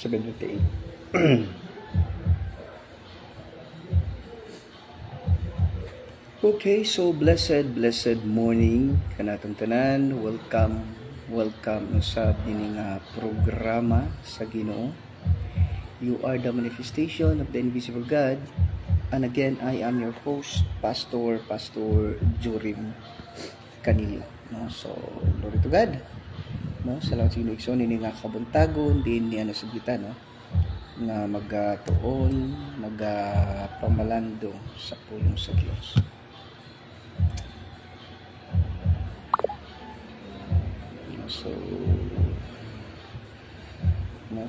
7:58. Okay, so blessed morning kanatong tanan. Welcome sa dining programa sa Ginoo. You are the manifestation of the invisible God. And again, I am your host, Pastor Jorim Canillo. No? So, glory to God. No? Salamat sa inyo ini nga kabuntagon din ni sa gita, no? Na magatuon, magpamalandong sa pulong sa Dios.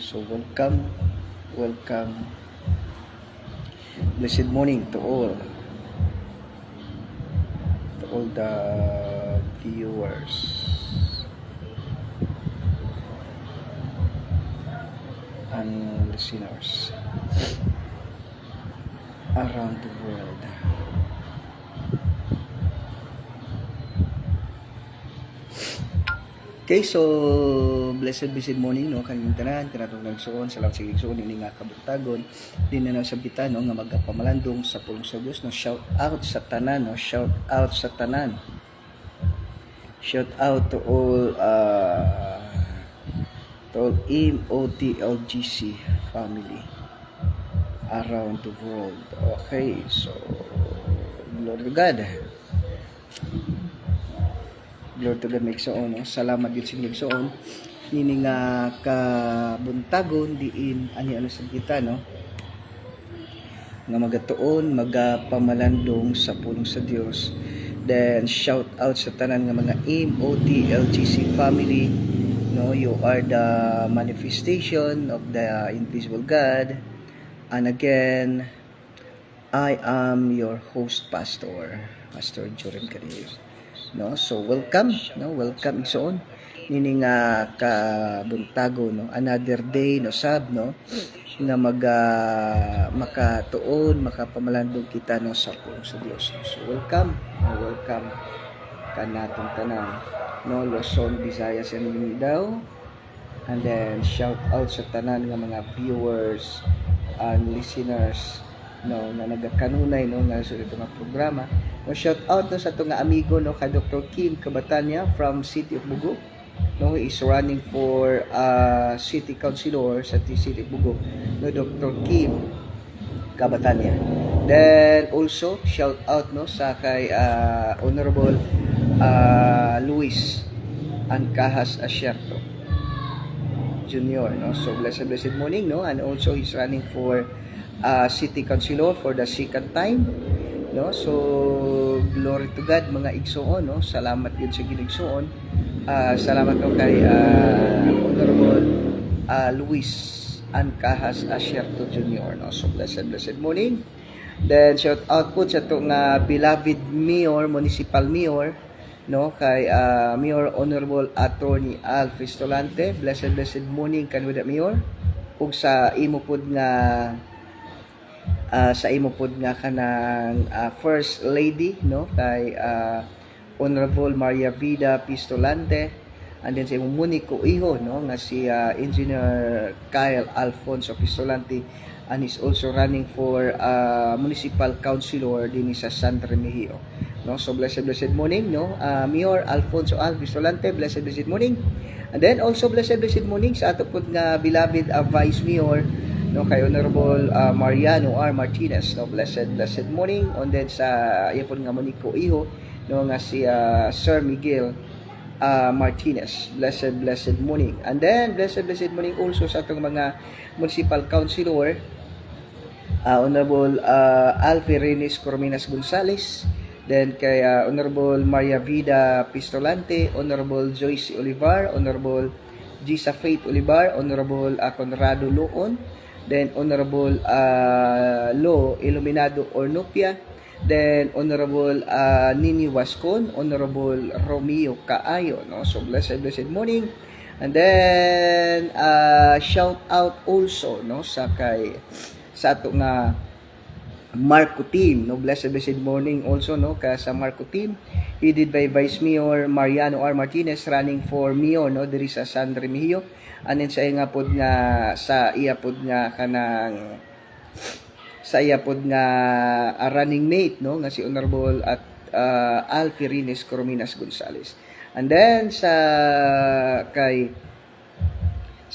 So welcome. Blessed morning to all the viewers and listeners around the world. Okay, so blessed morning, no, kaning tanan kanatong nagsuon salamat sa igsuon ini nga kabutagon din na sa kita, no, nga magpamalandong sa pulong sa Dios, no. Shout out sa tanan shout out to all MOTLGC family around the world. Okay, so glory to God. Glory to God, no? Salamat din sa igsoon nini nga kabuntagon diin ani sa kita, no, nga magatuon magpamalandong sa pulong sa Dios. Then shout out sa tanan nga mga MOTLGC family, no. You are the manifestation of the invisible God. And again, I am your host, Pastor Jorim Canillo. No, so welcome igsoon nini nga kabuntago, no, another day, no, sab, no, nga makatuon makapamalandong kita, no, sa pulong sa Dios, no. So welcome kanatong tanan, no, Luzon, Visayas and Mindanao. And then shout out sa tanan nga mga viewers and listeners, no, na nagakanunay, no, nga sa ito nga programa. No, shout out, no, sa ito nga amigo, no, kay Dr. Kim Cabatania from City of Bugo, no, he is running for city councilor sa City of Bugo, no, Dr. Kim Cabatania. Then also shout out, no, sa kay Honorable Luis Ancahas Asierto Junior, no. So blessed morning, no, and also he's running for city councilor for the second time, no. So glory to God, mga igsoon, no. Salamat yun sa ginigsoon. Salamat, no, kay Honorable Luis Ancahas Asierto Junior, no. So blessed morning. Then shout out po sa itong beloved mayor, municipal mayor, no, kay Mayor Honorable Attorney Al Fistolante. Blessed morning kanwida mayor. Ug sa imo pod nga kanang first lady, no, kay Honorable Maria Vida Pistolante. And then sa imong muniko iho, no, nga si Engineer Kyle Alfonso Pistolante, and is also running for municipal councilor din sa San Remigio, no. So blessed morning, no, Mayor Alfonso Al Pistolante. Blessed morning. And then also blessed morning sa ato pod nga beloved Vice Mayor, no, kay Honorable Mariano R. Martinez, no. Blessed morning. And then sa iyapon nga muniko iho, no, nga si Sir Miguel Martinez. Blessed morning. And then blessed morning also sa atong mga municipal councilor, Honorable Alfie Renes Corminas Gonzales, then kay Honorable Maria Vida Pistolante, Honorable Joyce Olivar, Honorable Gisa Faith Olivar, Honorable Conrado Loon, then Honorable Lo Iluminado Ornopia, then Honorable Nini Wascon, Honorable Romeo Kaayo, no. So blessed morning. And then shout out also, no, sa ato nga Marco team, no, blessed morning also, no, ka sa Marco team, headed by Vice Mayor Mariano R. Martinez running for mayor, no, diri sa San Remigio. And then sa iya pod nga sa iya pod nga kanang sa iya pod nga running mate, no, nga si Honorable at Alfie Rines Corominas Gonzales. And then sa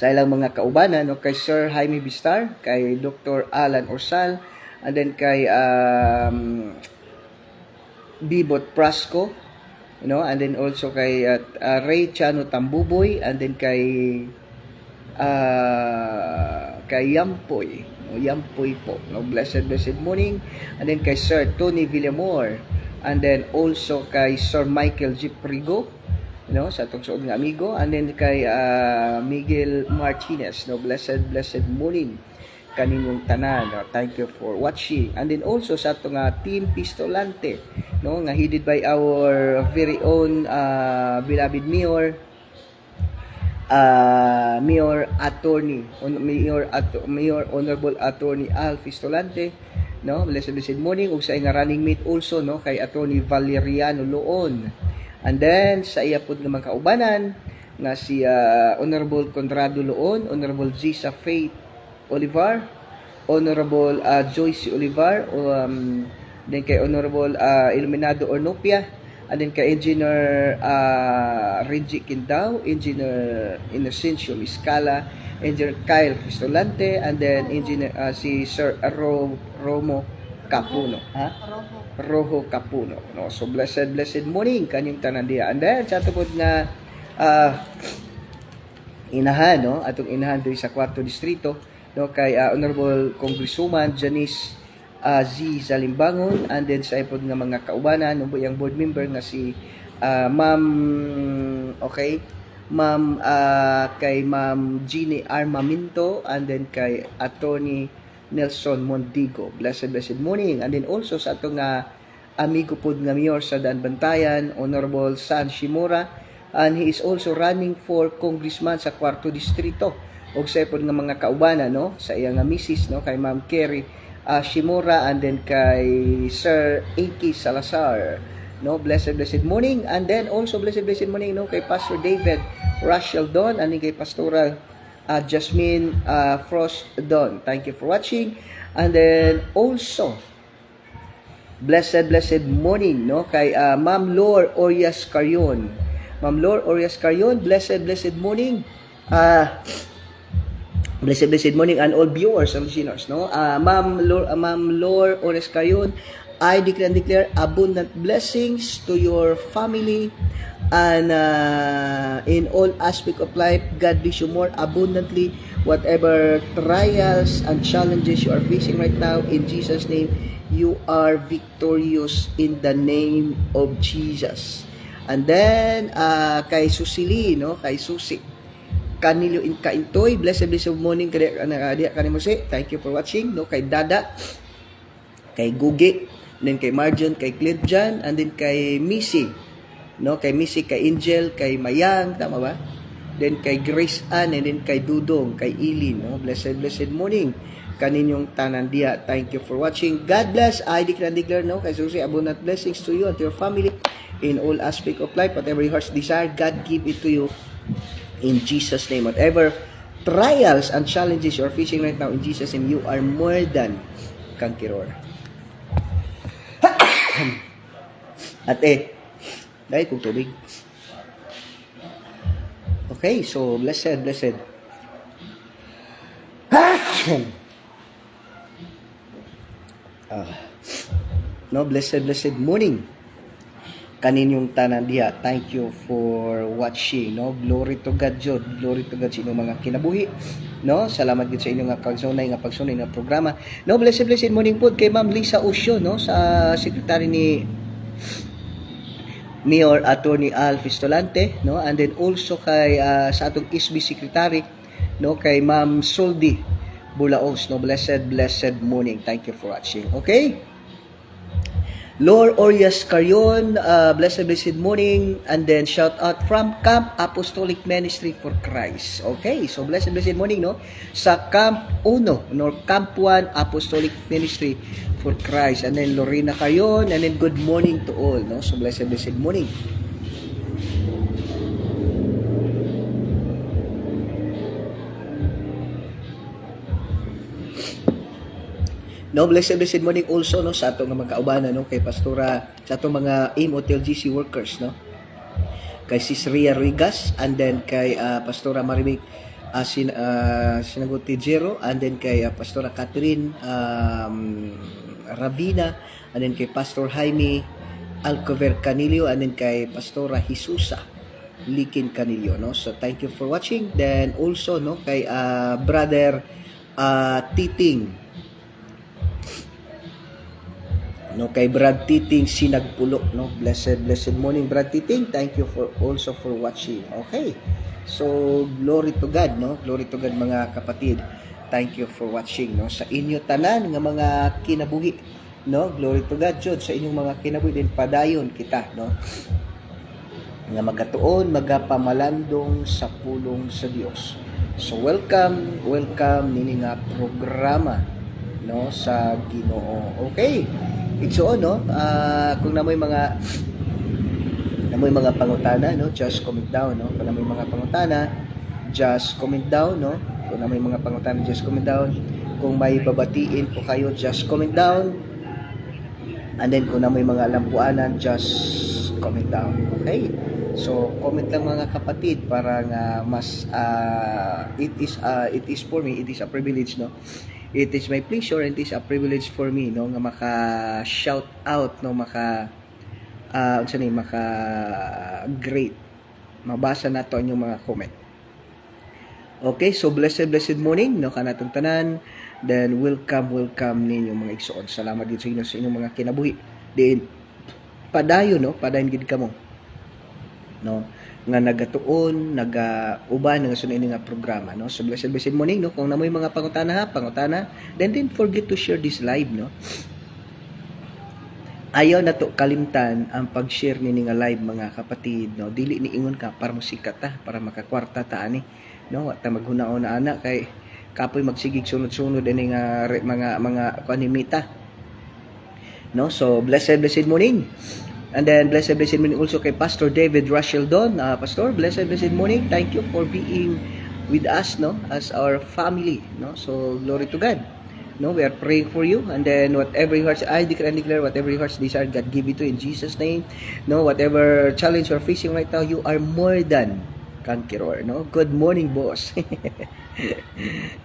ilang mga kaubanan, no, kay Sir Jaime Bistar, kay Dr. Alan Orsal, and then kay Bibot Prasco, you know, and then also kay Ray Chano Tambuboy, and then kay Yampoy, no, Yampoy po, no, blessed morning, and then kay Sir Tony Villamor, and then also kay Sir Michael G. Prigo, you know, sa atong suod nga amigo, and then kay Miguel Martinez, no, blessed morning kaninyong tanan, no? Thank you for watching. And then also sa atong Team Pistolante, no, nga headed by our very own beloved Mayor Honorable Attorney Al Pistolante, no, blessed morning, ug sa nga running mate also, no, kay Attorney Valeriano Loon. And then sa iya pod nga mga kaubanan nga si Honorable Conrado Loon, Honorable Zisa Faith Olivar, Honorable Joyce Olivar, then kay Honorable Iluminado Ornopia, and then kay Engineer Reggie Quindao, Engineer Inocencio Miscala, Engineer Kyle Pistolante, and then Engineer si Sir Romo Capuno, Rojo Capuno, no. So blessed morning kanyang tanan diha. And then sa tupod nga inahan, no, atong inahan diri sa 4 distrito, no, kay Honorable Congresswoman Janice Z. Zalimbangon, and then sa ipod nga mga kaubanan, no, yung board member nga si kay Ma'am Jeannie Armamento, and then kay Attorney Nelson Mondigo. Blessed morning. And then also sa atong amigo pod nga mayor sa Daan Bantayan, Honorable San Shimura, and he is also running for congressman sa 4 distrito. Og sa ipod nga mga kaubanan, no, sa iya nga misis, no, kay Ma'am Kerry Shimura, and then kay Sir A.K. Salazar, no, blessed morning. And then also blessed morning, no, kay Pastor David Rachel Don, and then kay Pastoral Jasmine Frost Don. Thank you for watching. And then also blessed morning, no, kay Ma'am Lor Orias Carion. Ma'am Lor Orias Carion, blessed morning. Blessed morning and all viewers and listeners, no. Ma'am Lor Orias Carion, I declare abundant blessings to your family, and in all aspect of life, God bless you more abundantly, whatever trials and challenges you are facing right now. In Jesus' name, you are victorious in the name of Jesus. And then kay Susili, no, kay Susi Kanilo in Kaintoy, blessed morning kanimo si. Thank you for watching, no, kay Dada, kay Gugi, then kay Marjon, kay Clidjan, and then kay Missy, no, kay Missy, kay Angel, kay Mayang, tama ba? Then kay Grace Ann, and then kay Dudong, kay Ilin, no, blessed morning kaninyong tanan diha. Thank you for watching. God bless. I declare, no, kay Susi, abundant blessings to you and to your family in all aspect of life. Whatever your heart's desire, God give it to you in Jesus' name. Whatever trials and challenges you're facing right now, in Jesus' name, you are more than conqueror. Dahil kong tubig. Okay, so blessed. No, blessed morning kaninyong tanan diha. Thank you for watching, no. Glory to God Jud, glory to God sa inyong mga kinabuhi, no. Salamat gid sa inyong pagsunay nga programa, no. Blessed morning pod kay Ma'am Lisa Usio, no, sa secretary ni Mayor Attorney Al Pistolante, no, and then also kay sa atong SB secretary, no, kay Ma'am Soldi Bulaos, no. Blessed morning. Thank you for watching. Okay, Lord Orias Carion, blessed morning, and then shout out from Camp Apostolic Ministry for Christ. Okay, so blessed morning, no? Sa Camp 1, no? Camp 1 Apostolic Ministry for Christ. And then Lorena Carion, and then good morning to all, no? So blessed morning. No, blessed morning also, no, sa atong mga kaubanan, no, kay Pastora, sa atong mga AIM Hotel GC workers, no, kay Sis Ria Rigas, and then kay Pastora Marimik Sinaguti Jero, and then kay Pastora Catherine Ravina, and then kay Pastor Jaime Alcover Canilio, and then kay Pastora Jesusa Likin Canilio, no. So thank you for watching. Then also, no, kay brother Titing, no, kay Brad Titing Sinagpulo, no, blessed morning Brad Titing, thank you for also for watching. Okay, so glory to God, no, glory to God mga kapatid, thank you for watching, no, sa inyo tanan nga mga kinabuhi, no, glory to God jud sa inyong mga kinabuhi, din padayon kita, no, nga magatuon magapamalandong sa pulong sa Dios. So welcome nini nga programa, no, sa Ginoo. Okay, igsuon, no, kung namoy mga pangutana, no, just comment down, no, kung namoy mga pangutana, just comment down, no, kung namoy mga pangutana, just comment down, kung may babatiin po kayo, just comment down, and then kung namoy mga lampuanan, just comment down. Okay, so comment lang mga kapatid para nga mas it is for me, it is a privilege, no, it is my pleasure and it is a privilege for me, no, nga maka shout out, no, maka maka great mabasa nato ang inyong mga comment. Okay, so blessed morning, no, kanatong tanan, then welcome ninyo mga igsoon. Salamat gid sa inyo sa inyong mga kinabuhi, din padayon, no, padayon gid kamo, no, nga nagatuon, nagauban nga sunod nga programa, no. So blessed morning, no, kung namoy mga pangutana, then don't forget to share this live, no. Ayaw na to kalimtan ang pag-share nini nga live mga kapatid, no. Dili ni ingon ka para musikat ta, para makakwarta ta ani, no, at maghunaon na ana kay kapoy magsigig sunod-sunod ini nga mga kanimita, no. So blessed morning. And then blessed morning also kay Pastor David Rasheldon. Pastor, blessed morning. Thank you for being with us, no, as our family, no. So glory to God. No, we are praying for you, and then whatever your hearts, I declare and declare, whatever your hearts desire, God give it to you in Jesus' name. No, whatever challenge you're facing right now, you are more than conqueror, no. Good morning, boss.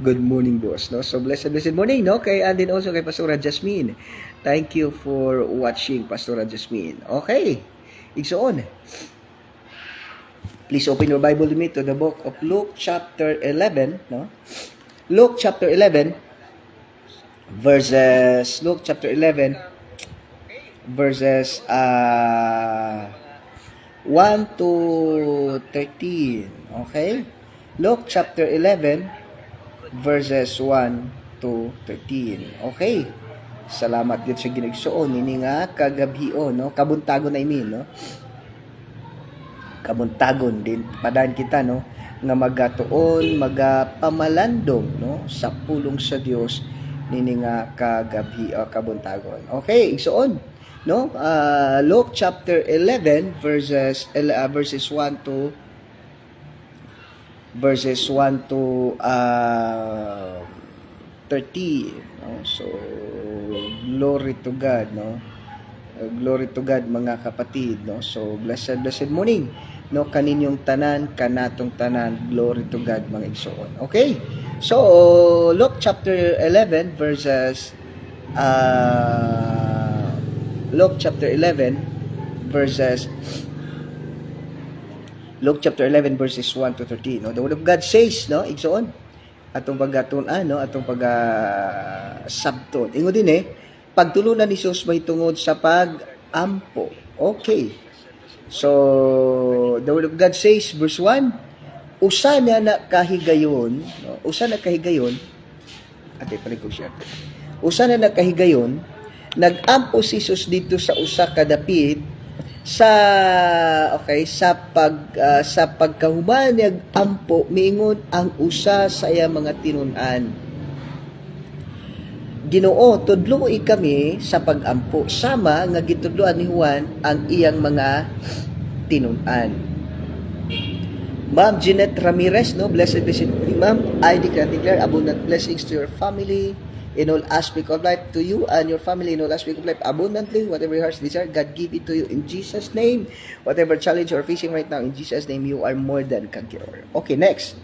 Good morning, boss, no. So blessed morning, no, kay, and then also kay Pastora Jasmine. Thank you for watching, Pastora Jasmine. Okay, igsoon. Please open your Bible with me to the book of Luke chapter 11, no. Luke chapter 11 verses 1 to 13. Okay, Luke chapter 11 verses 1 to 13. Okay, salamat gid sa ginigsuon ini nga kagabion, no, kabuntagon I mean, no, kabuntagon din padan kita, no, nga magatuon magapamalandong, no, sa pulong sa Dios nini nga kagabi o kabuntagon. Okay, igsoon, no, Luke chapter 11 verses 1 to 13, no. So glory to God, no, glory to God mga kapatid, no. So blessed morning, no, kaninyong tanan, kanatong tanan, glory to God mga igsoon. Okay, so Luke chapter 11 verses Luke chapter 11 verses 1 to 13, no. The word of God says, no, igsoon, atong pagatunan, no, atong sabton. Ingon din pagtulunan ni Jesus may tungod sa pag-ampo. Okay, so the word of God says, verse 1, usa na kahigayon, no, usa na kahigayon, ate pala ko siya. Usa na kahigayon, Nag-ampo si Jesus dito sa usa ka dapit sa sa pagkahuman niyag ampo miingon ang usa sa iya mga tinun-an. Ginoo, tudloi kami sa pag-ampo sama nga gitudloan ni Juan ang iyang mga tinun-an. Ma'am Jeanette Ramirez, no? Blessed be Ma'am. I declare abundant blessings to your family in all aspect of life, to you and your family in all aspect of life abundantly. Whatever your heart's desire, God give it to you in Jesus' name. Whatever challenge you're facing right now, in Jesus' name, you are more than conqueror. Okay, next.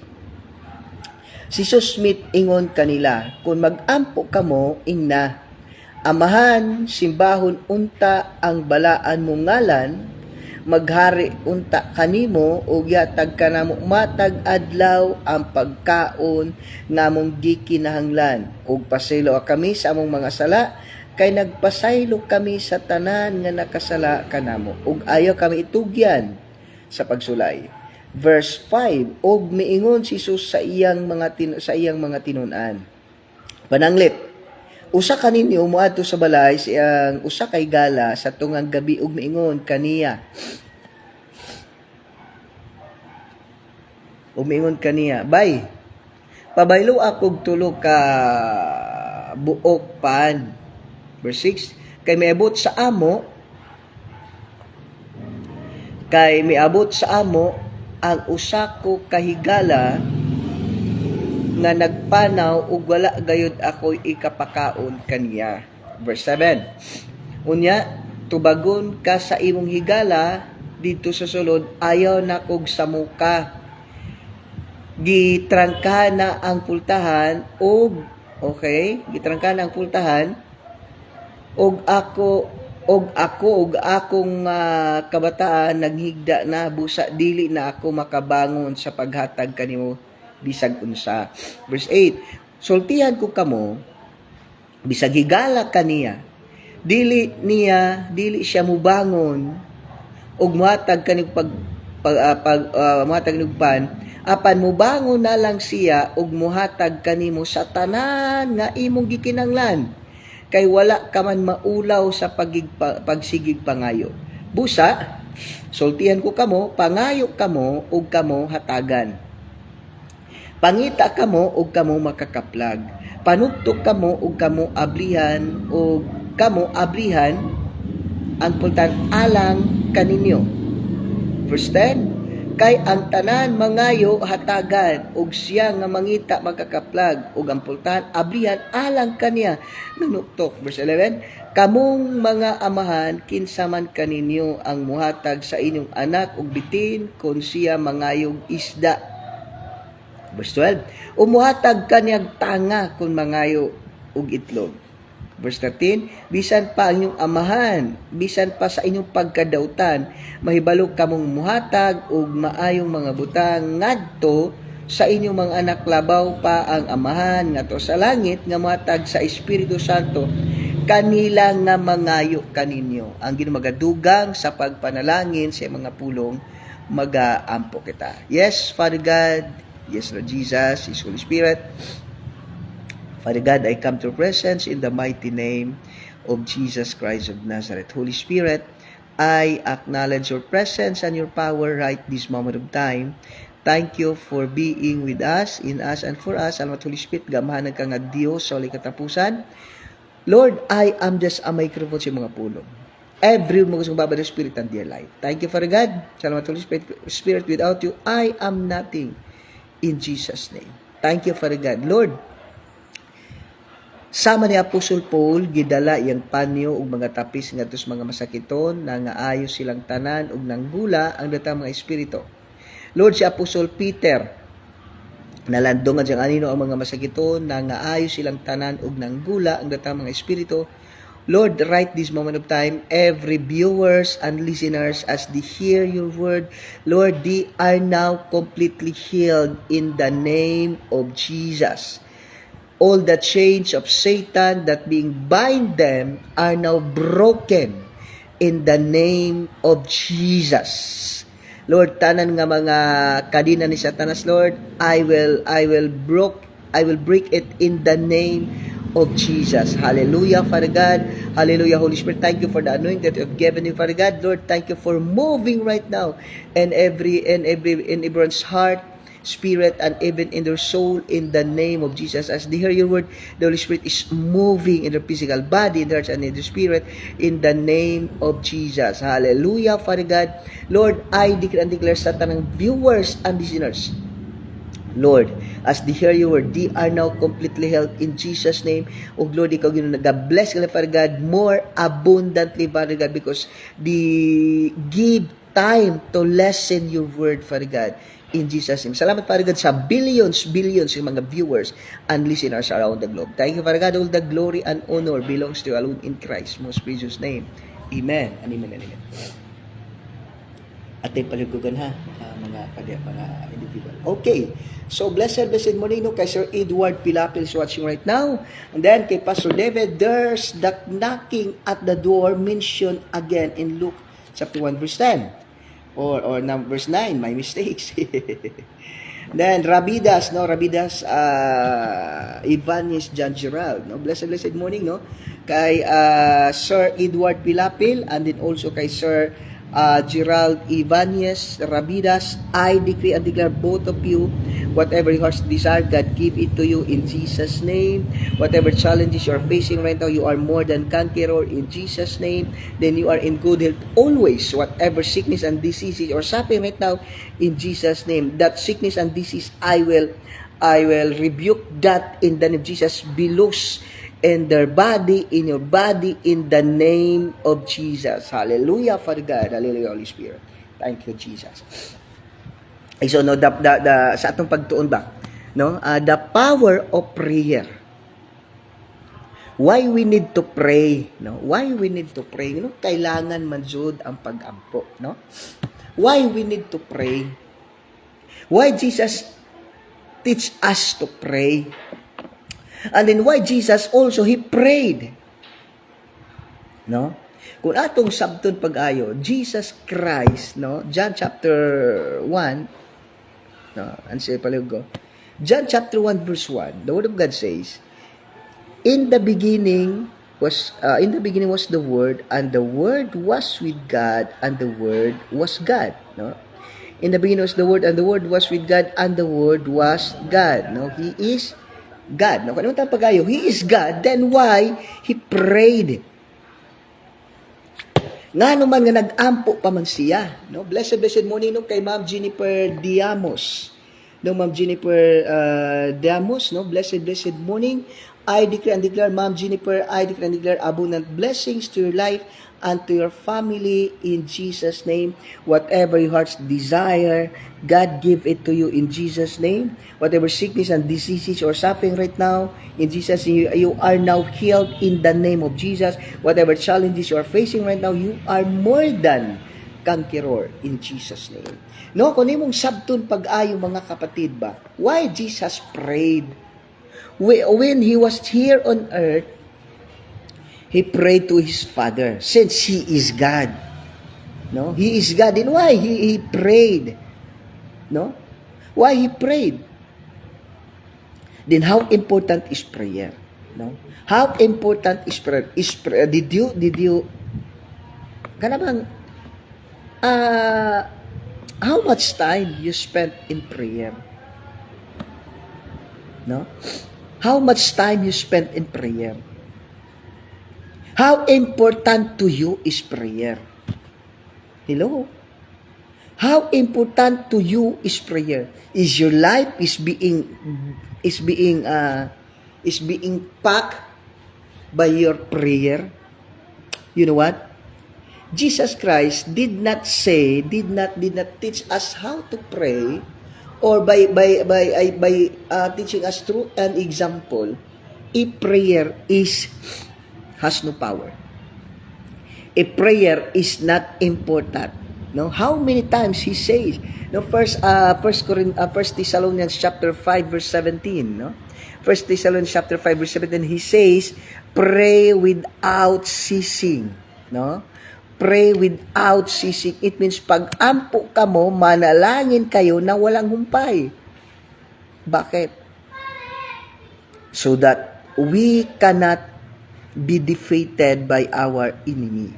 Si Smith ingon kanila, kung mag-ampo kamo, ingna, amahan, simbahon unta ang balaan mong ngalan, maghari unta kanimo ug yatag kanamo matag adlaw ang pagkaon ngamong gikinahanglan ug pasaylo kami sa among mga sala kay nagpasaylo kami sa tanan nga nakasala kanamo ug ayaw kami itugyan sa pagsulay. Verse 5, og miingon si Jesus sa iyang mga tinun-an, pananglit, usa kaninyo moadto sa balay siyang usa kay gala sa tungang gabi ug miingon kaniya. Umingon kaniya, bay, pabaylo akog tulo ka buok pan. Verse 6, kay miabot sa amo ang usa ko kahigala nga nagpanaw ug wala gayud ako ikapakaon kaniya. Verse 7. Unya, tubagon ka sa imong higala dito sa sulod, ayaw na kog samuka. Gitrangka na ang pultahan og gitrangka na ang pultahan og akong kabataan naghigda na busa dili na ako makabangon sa paghatag kanimo bisag unsa. Verse 8, sultihan ko kamo bisag higala kaniya dili siya mubangon og muhatag kanig muhatag nig pan apan mubangon na lang siya og muhatag kanimo sa tanan nga imong gikinanglan kay wala ka man maulaw sa pagsigig pangayo. Busa, sultihan ko kamo, pangayo kamo ug kamo hatagan. Pangita kamo ug kamo makakaplag. Panugtok kamo ug kamo ablihan ang pultan alang kaninyo. Verse 10, kay ang tanan mangayo hatagan ug siya nga mangita magkakaplag ug ang pultahan ablihan alang kaniya nanuktok. Verse 11, kamong mga amahan kinsa man kaninyo ang muhatag sa inyong anak ug bitin kon siya mangayog isda. Verse 12, umuhatag kaniyag tanga kon mangayo ug itlog. Verse 13, bisan pa ang inyong amahan, bisan pa sa inyong pagkadautan, mahibalo kamong muhatag ug maayong mga butang ngadto sa inyong mga anak, labaw pa ang amahan ngadto sa langit nga muhatag sa Espiritu Santo kanila nga mangayo kaninyo. Ang ginumagadugang sa pagpanalangin sa mga pulong magaampo kita. Yes, Father God. Yes, Lord Jesus, His Holy Spirit. Father God, I come to your presence in the mighty name of Jesus Christ of Nazareth. Holy Spirit, I acknowledge your presence and your power right this moment of time. Thank you for being with us, in us, and for us. Salamat, Holy Spirit, gamahanan ka nga Diyos sa ulit katapusan. Lord, I am just a microphone sa mga pulong. Every mo gustong babalik ng Spirit and dear life. Thank you, Father God. Salamat, Holy Spirit, without you, I am nothing. In Jesus' name. Thank you, Father God. Lord, sama ni Apostol Paul, gidala iyang panyo ug mga tapis ngadto sa mga masakiton na ngaayo silang tanan ug nanggula ang datang mga espiritu. Lord, si Apostol Peter, nalandongan siyang anino ang mga masakiton na ngaayo silang tanan ug nanggula ang datang mga espiritu. Lord, right this moment of time, every viewers and listeners as they hear your word, Lord, they are now completely healed in the name of Jesus. All the chains of Satan that being bind them are now broken in the name of Jesus. Lord, tanan nga mga kadina ni Satanas, Lord, I will break it in the name of Jesus. Hallelujah, Father God. Hallelujah, Holy Spirit. Thank you for the anointing that you have given me, Father God. Lord, thank you for moving right now in everyone's heart, spirit, and even in their soul, in the name of Jesus. As they hear your word, the Holy Spirit is moving in their physical body, in their hearts, and in their spirit, in the name of Jesus. Hallelujah, Father God. Lord, I declare and declare sa tanang viewers and listeners, Lord, as they hear your word, they are now completely healed in Jesus' name. O Lord, ikaw ginoon nag-bless ka na, Father God, more abundantly, Father God, because they give time to listen your word, Father God, in Jesus' name. Salamat, Father God, sa billions yung mga viewers and listeners around the globe. Thank you, Father God. All the glory and honor belongs to you alone in Christ's most precious name. Amen and amen and amen. Ating paligugan ha, mga individual. Okay, so blessed morning no, kay Sir Edward Pilapil is watching right now. And then kay Pastor David, there's the knocking at the door mentioned again in Luke chapter 1 verse 10. Or verse 9, my mistakes. Then Rabidas Ibanez John Gerald, no? Blessed morning no, kay Sir Edward Pilapil, and then also kay Sir Gerald Ibanez Rabidas. I decree and declare both of you, whatever your heart's desire, God give it to you in Jesus' name. Whatever challenges you are facing right now, you are more than conqueror in Jesus' name. Then you are in good health always. Whatever sickness and diseases or suffering right now, in Jesus' name, that sickness and disease, I will rebuke that in the name of Jesus. Be loose in their body, in your body, in the name of Jesus. Hallelujah, Father God. Hallelujah, Holy Spirit. Thank you, Jesus. So, no, sa atong pagtuon ba, no, the power of prayer. Why we need to pray, no? Why we need to pray, no? Kailangan man jud ang pag-ampo, no? Why we need to pray? Why Jesus teach us to pray? And then why Jesus also, He prayed. No? Kung atong sabton pag-ayo, Jesus Christ, no? John chapter 1, no? Ansay paligo. John chapter 1 verse 1, the Word of God says, In the beginning was the Word, and the Word was with God, and the Word was God. No? In the beginning was the Word, and the Word was with God, and the Word was God. No? He is God. No? Kung ano tayong pag-ayo, He is God, then why He prayed? Nga naman nga nag-ampo pa man siya. No? Blessed morning no, kay Ma'am Jennifer Diamos. No, Ma'am Jennifer Diamos, no? Blessed morning. I declare and declare, Ma'am Jennifer, I declare and declare abundant blessings to your life and to your family in Jesus' name. Whatever your heart's desire, God give it to you in Jesus' name. Whatever sickness and diseases or suffering right now, in Jesus' name, you are now healed in the name of Jesus. Whatever challenges you are facing right now, you are more than conqueror in Jesus' name. No, kung imong sabton pag-ayo mga kapatid ba, why Jesus prayed? When He was here on earth, He prayed to His Father, since He is God. No? He is God. And why He prayed? No? Why He prayed? Then how important is prayer? No? How important is prayer? Did you kanabang how much time you spent in prayer? No? How much time you spent in prayer? How important to you is prayer? Hello? How important to you is prayer? Is your life is being packed by your prayer? You know what? Jesus Christ did not teach us how to pray, or by teaching us through an example, if prayer has no power. If prayer is not important. No, how many times He says, no, First Thessalonians chapter 5 verse 17, no? First Thessalonians chapter 5 verse 17, He says, pray without ceasing, no? Pray without ceasing. It means pag-ampo ka mo, manalangin kayo na walang humpay. Bakit? So that we cannot be defeated by our enemy.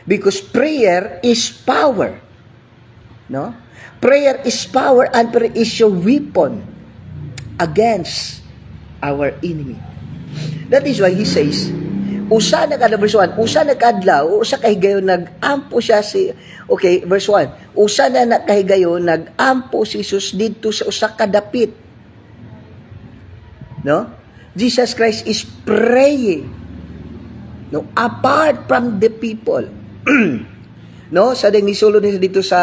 Because prayer is power. No? Prayer is power and prayer is your weapon against our enemy. That is why he says, usa na kada verse 1, usa na kadlaw, usa kahigayon nag-ampo siya si, okay, verse 1, usa na kahigayon nag-ampo si Jesus dito sa usa ka dapit. No? Jesus Christ is praying, no, apart from the people. No, sa ding nisulod niya dito sa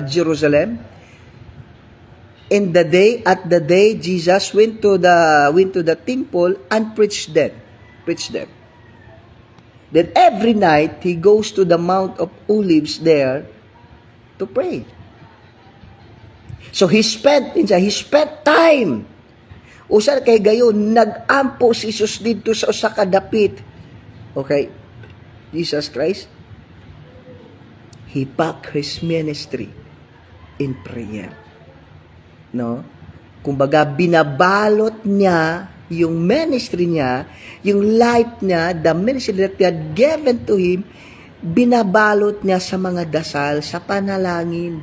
Jerusalem. At the day Jesus went to the temple and preached them. Then every night he goes to the Mount of Olives there to pray. So he spent time. Usa kay gayon nag-ampo si Jesus dito sa usa ka dapit. Okay? Jesus Christ, he packed his ministry in prayer. No? Kumbaga, binabalot niya yung ministry niya, yung life niya, the ministry that God given to him, binabalot niya sa mga dasal, sa panalangin.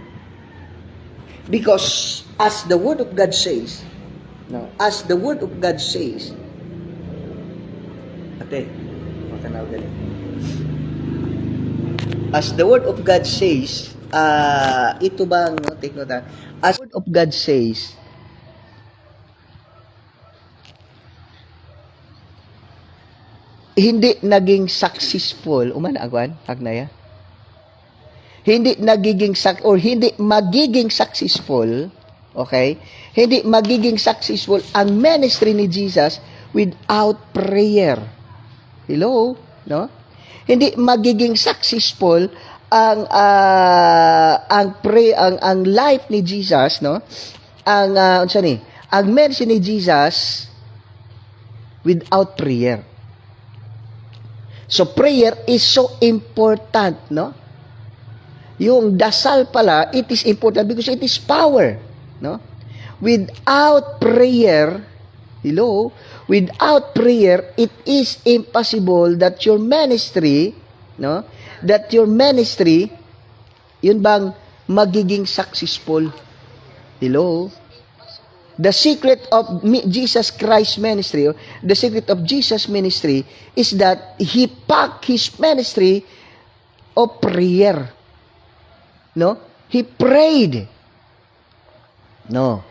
Because, as the Word of God says, no? As the Word of God says, matanaw galing. As the Word of God says, ito bang, no, take note, as the Word of God says, hindi naging successful, agwan, Agnaya? Hindi magiging successful, okay? Hindi magiging successful ang ministry ni Jesus without prayer. Hello? No? Hindi magiging successful ang life ni Jesus, no? Ang ministry ni Jesus without prayer. So prayer is so important, no? Yung dasal pala, it is important because it is power, no? Without prayer, without prayer, it is impossible that your ministry, no? That your ministry, yun bang magiging successful? Hello? The secret of Jesus Christ's ministry, the secret of Jesus' ministry is that he packed his ministry of prayer. No? He prayed. No.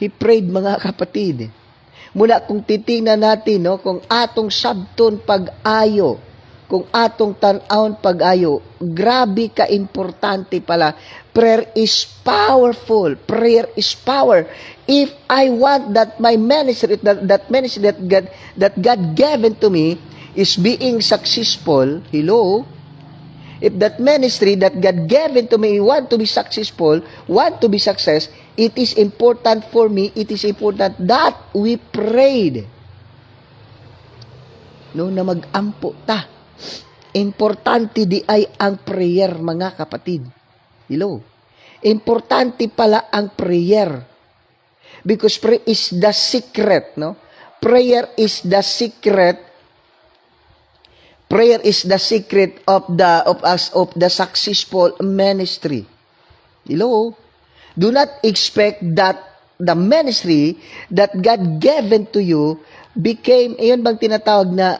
He prayed, mga kapatid. Muna kung titingnan natin, no, kung atong sabton pag-ayo, kung atong tan-awon pag-ayo, grabe ka importante pala. Prayer is powerful. Prayer is power. If I want that my ministry, that ministry that God given to me is being successful, hello? If that ministry that God given to me want to be successful, want to be success, it is important for me, it is important that we prayed. No, na mag-ampo ta. Importante di ay ang prayer, mga kapatid. Hello? Importante pala ang prayer. Because prayer is the secret, no? Prayer is the secret. Prayer is the secret of the successful ministry. Hello? Do not expect that the ministry that God given to you became, ayun bang tinatawag na,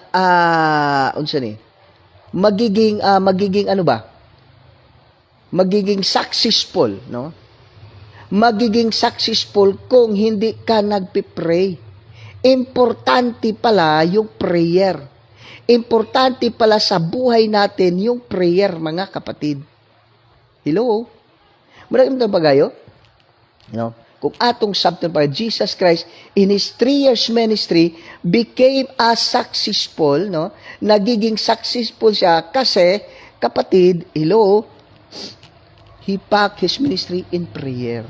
magiging ano ba? Magiging successful, no? Magiging successful kung hindi ka nagpipray. Importante pala yung prayer. Importante pala sa buhay natin yung prayer, mga kapatid. Hello? Maraming ito pagayo? No? Kung atong sabton para Jesus Christ in His 3 years ministry became a successful, no? Nagiging successful siya kasi, kapatid, hello, He packed His ministry in prayer.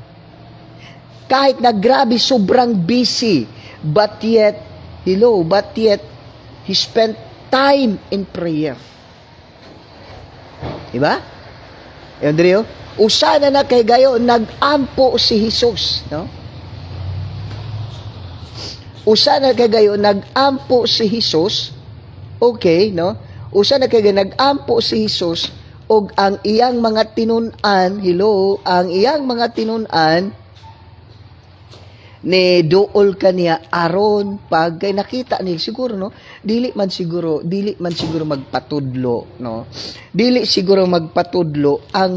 Kahit na grabe, sobrang busy, but yet, He spent time in prayer. Diba? Andrea, usana na kay gayo, nag-ampo si Jesus, no? Usa na kagayo nagampo si Hesus, okay, no? Usa na kagayo nagampo si Hesus og ang iyang mga tinun-an, ang iyang mga tinun-an ni duol kaniya aron pag kay nakita ni siguro no dili man siguro magpatudlo no dili siguro magpatudlo ang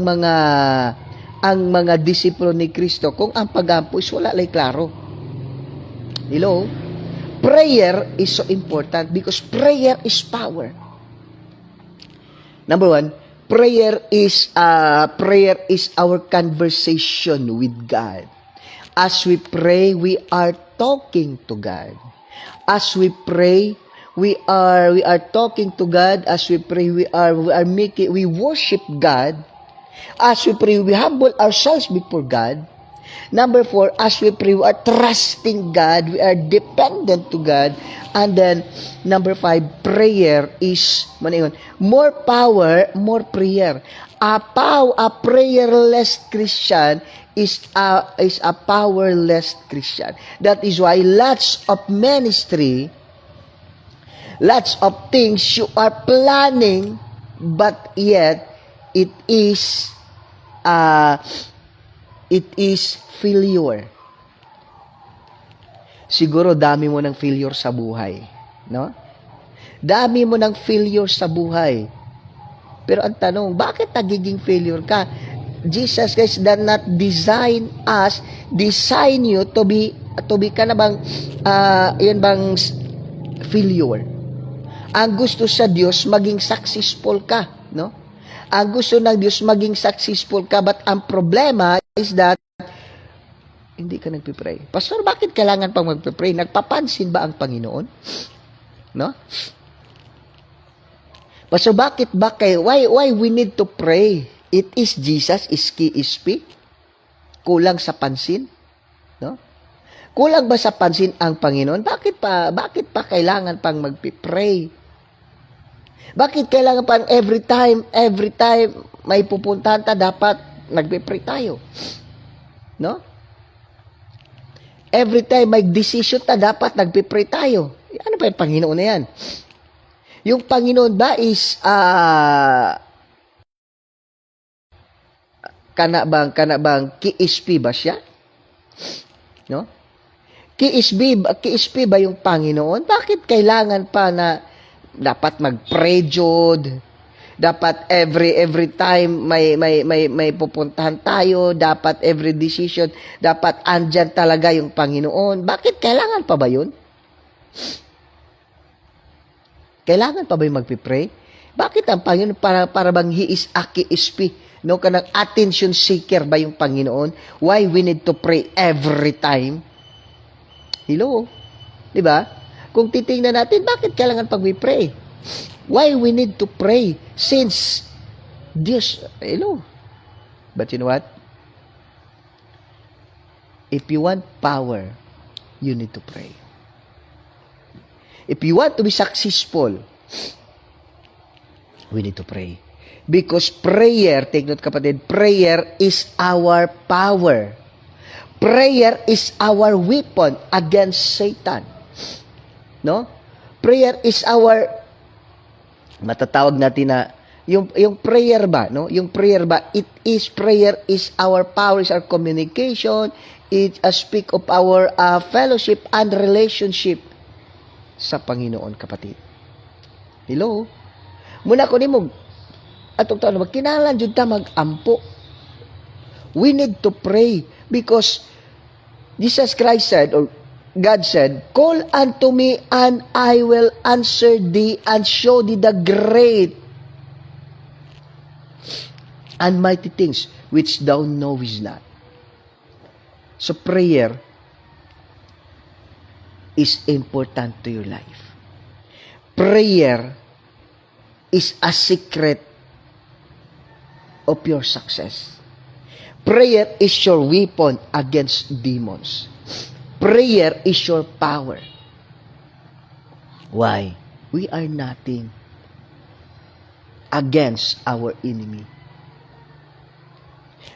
mga disipulo ni Kristo kung ang pagampo is wala lay klaro. Prayer is so important because prayer is power. Number one, prayer is our conversation with God. As we pray, we are talking to God. As we pray, we are talking to God. As we pray, we worship God. As we pray, we humble ourselves before God. Number 4, as we pray, we are trusting God. We are dependent to God. And then, number 5, prayer is, more power, more prayer. A prayerless Christian is a powerless Christian. That is why lots of ministry, lots of things you are planning, but yet it is failure. Siguro dami mo ng failure sa buhay, no? Dami mo ng failure sa buhay. Pero ang tanong, bakit nagiging failure ka? Jesus Christ did not design you to be ka na bang yan bang failure. Ang gusto sa Diyos maging successful ka, no? Ang gusto ng Diyos maging successful ka, but ang problema is that hindi ka nagpipray. Pastor, bakit kailangan pang magpipray? Nagpapansin ba ang Panginoon? No? Pastor, bakit ba why we need to pray? It is Jesus is KSP. Kulang sa pansin, no? Kulang ba sa pansin ang Panginoon? Bakit pa kailangan pang magpipray? Bakit kailangan pang every time may pupuntahan ta dapat nagpipray tayo? No? Every time may decision ta dapat nagpipray tayo. Ano ba yung Panginoon na yan? Yung Panginoon ba is kana bang KSP ba siya? No? KSP ba yung Panginoon? Bakit kailangan pa na dapat mag-pray jud? Dapat every time may pupuntahan tayo, dapat every decision, dapat andyan talaga yung Panginoon. Bakit kailangan pa ba yun? Kailangan pa ba yung magpipray? Bakit ang Panginoon para bang He is a KSP? No, kanang attention seeker ba yung Panginoon? Why we need to pray every time? Hello? Diba? Kung titingnan natin, bakit kailangan pag we pray? Why we need to pray? Since Diyos, hello? But you know what? If you want power, you need to pray. If you want to be successful, we need to pray. Because prayer, take note kapatid, prayer is our power. Prayer is our weapon against Satan. No? Prayer is our, matatawag natin na, yung prayer ba, no? Yung prayer ba, prayer is our power, is our communication, it speak of our fellowship and relationship sa Panginoon, kapatid. Hello? Muna ko ni mo, atong taon, magkinalan dyan ta mag-ampo. We need to pray because Jesus Christ said, or God said, call unto me and I will answer thee and show thee the great and mighty things which thou knowest not. So prayer is important to your life. Prayer is a secret of your success. Prayer is your weapon against demons. Prayer is your power. Why? We are nothing against our enemy.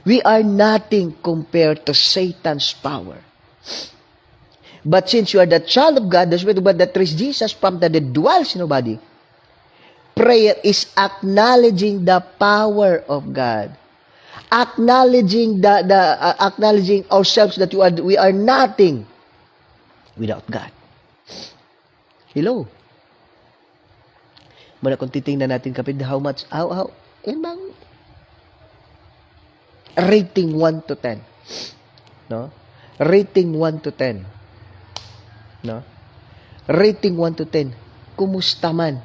We are nothing compared to Satan's power. But since you are the child of God, the Spirit of God that raised Jesus from the dead dwells in your body. Prayer is acknowledging the power of God. Acknowledging acknowledging ourselves that we are nothing without God. Hello. Muna kung titingnan natin kapit how yan bang rating 1 to 10. No? Rating 1 to 10. No? Rating 1 to 10. Kumusta man?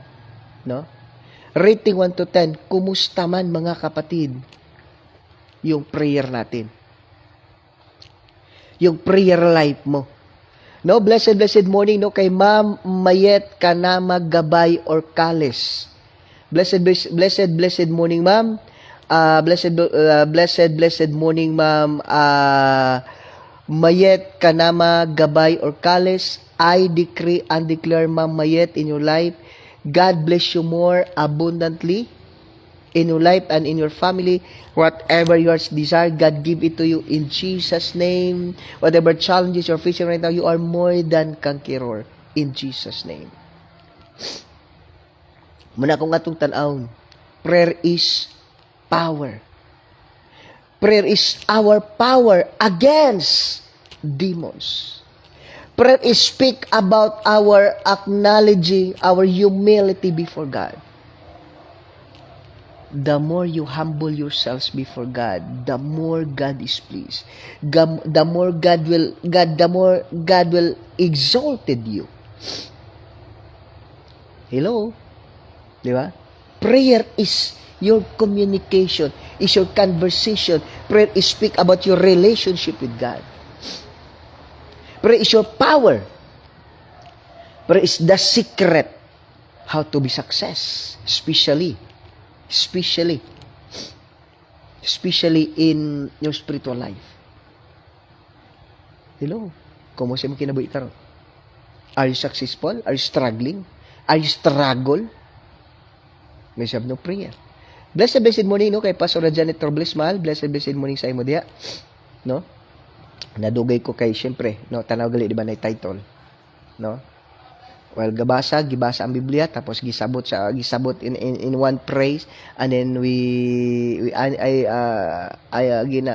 No? Rating 1 to 10. Kumusta man mga kapatid? Yung prayer natin. Yung prayer life mo. No, blessed morning no kay Ma'am Mayet Kanama Gabay Orcales. Blessed morning ma'am. Blessed morning ma'am Mayet Kanama Gabay Orcales. I decree and declare Ma'am Mayet in your life. God bless you more abundantly in your life and in your family. Whatever yours desire, God give it to you in Jesus' name. Whatever challenges you're facing right now, you are more than conqueror in Jesus' name. Muna kong atong tanawon, prayer is power. Prayer is our power against demons. Prayer is speak about our acknowledging our humility before God. The more you humble yourselves before God, the more God is pleased. The more God will exalted you. Hello? Di ba? Prayer is your communication, is your conversation. Prayer is speak about your relationship with God. Prayer is your power. Prayer is the secret how to be success, especially in your spiritual life. Hello? Kumusta mo kinabuhi karon? Are you successful? Are you struggling? Are you struggle? May sabi no prayer. Blessed morning no kay Pastor Janet Roblesmal. Blessed morning sa imo diha. No? Nadugay ko kay syempre, no, tanaw gali di ba na title? No? Well, gibasa ang Biblia tapos gisabot in one praise, and then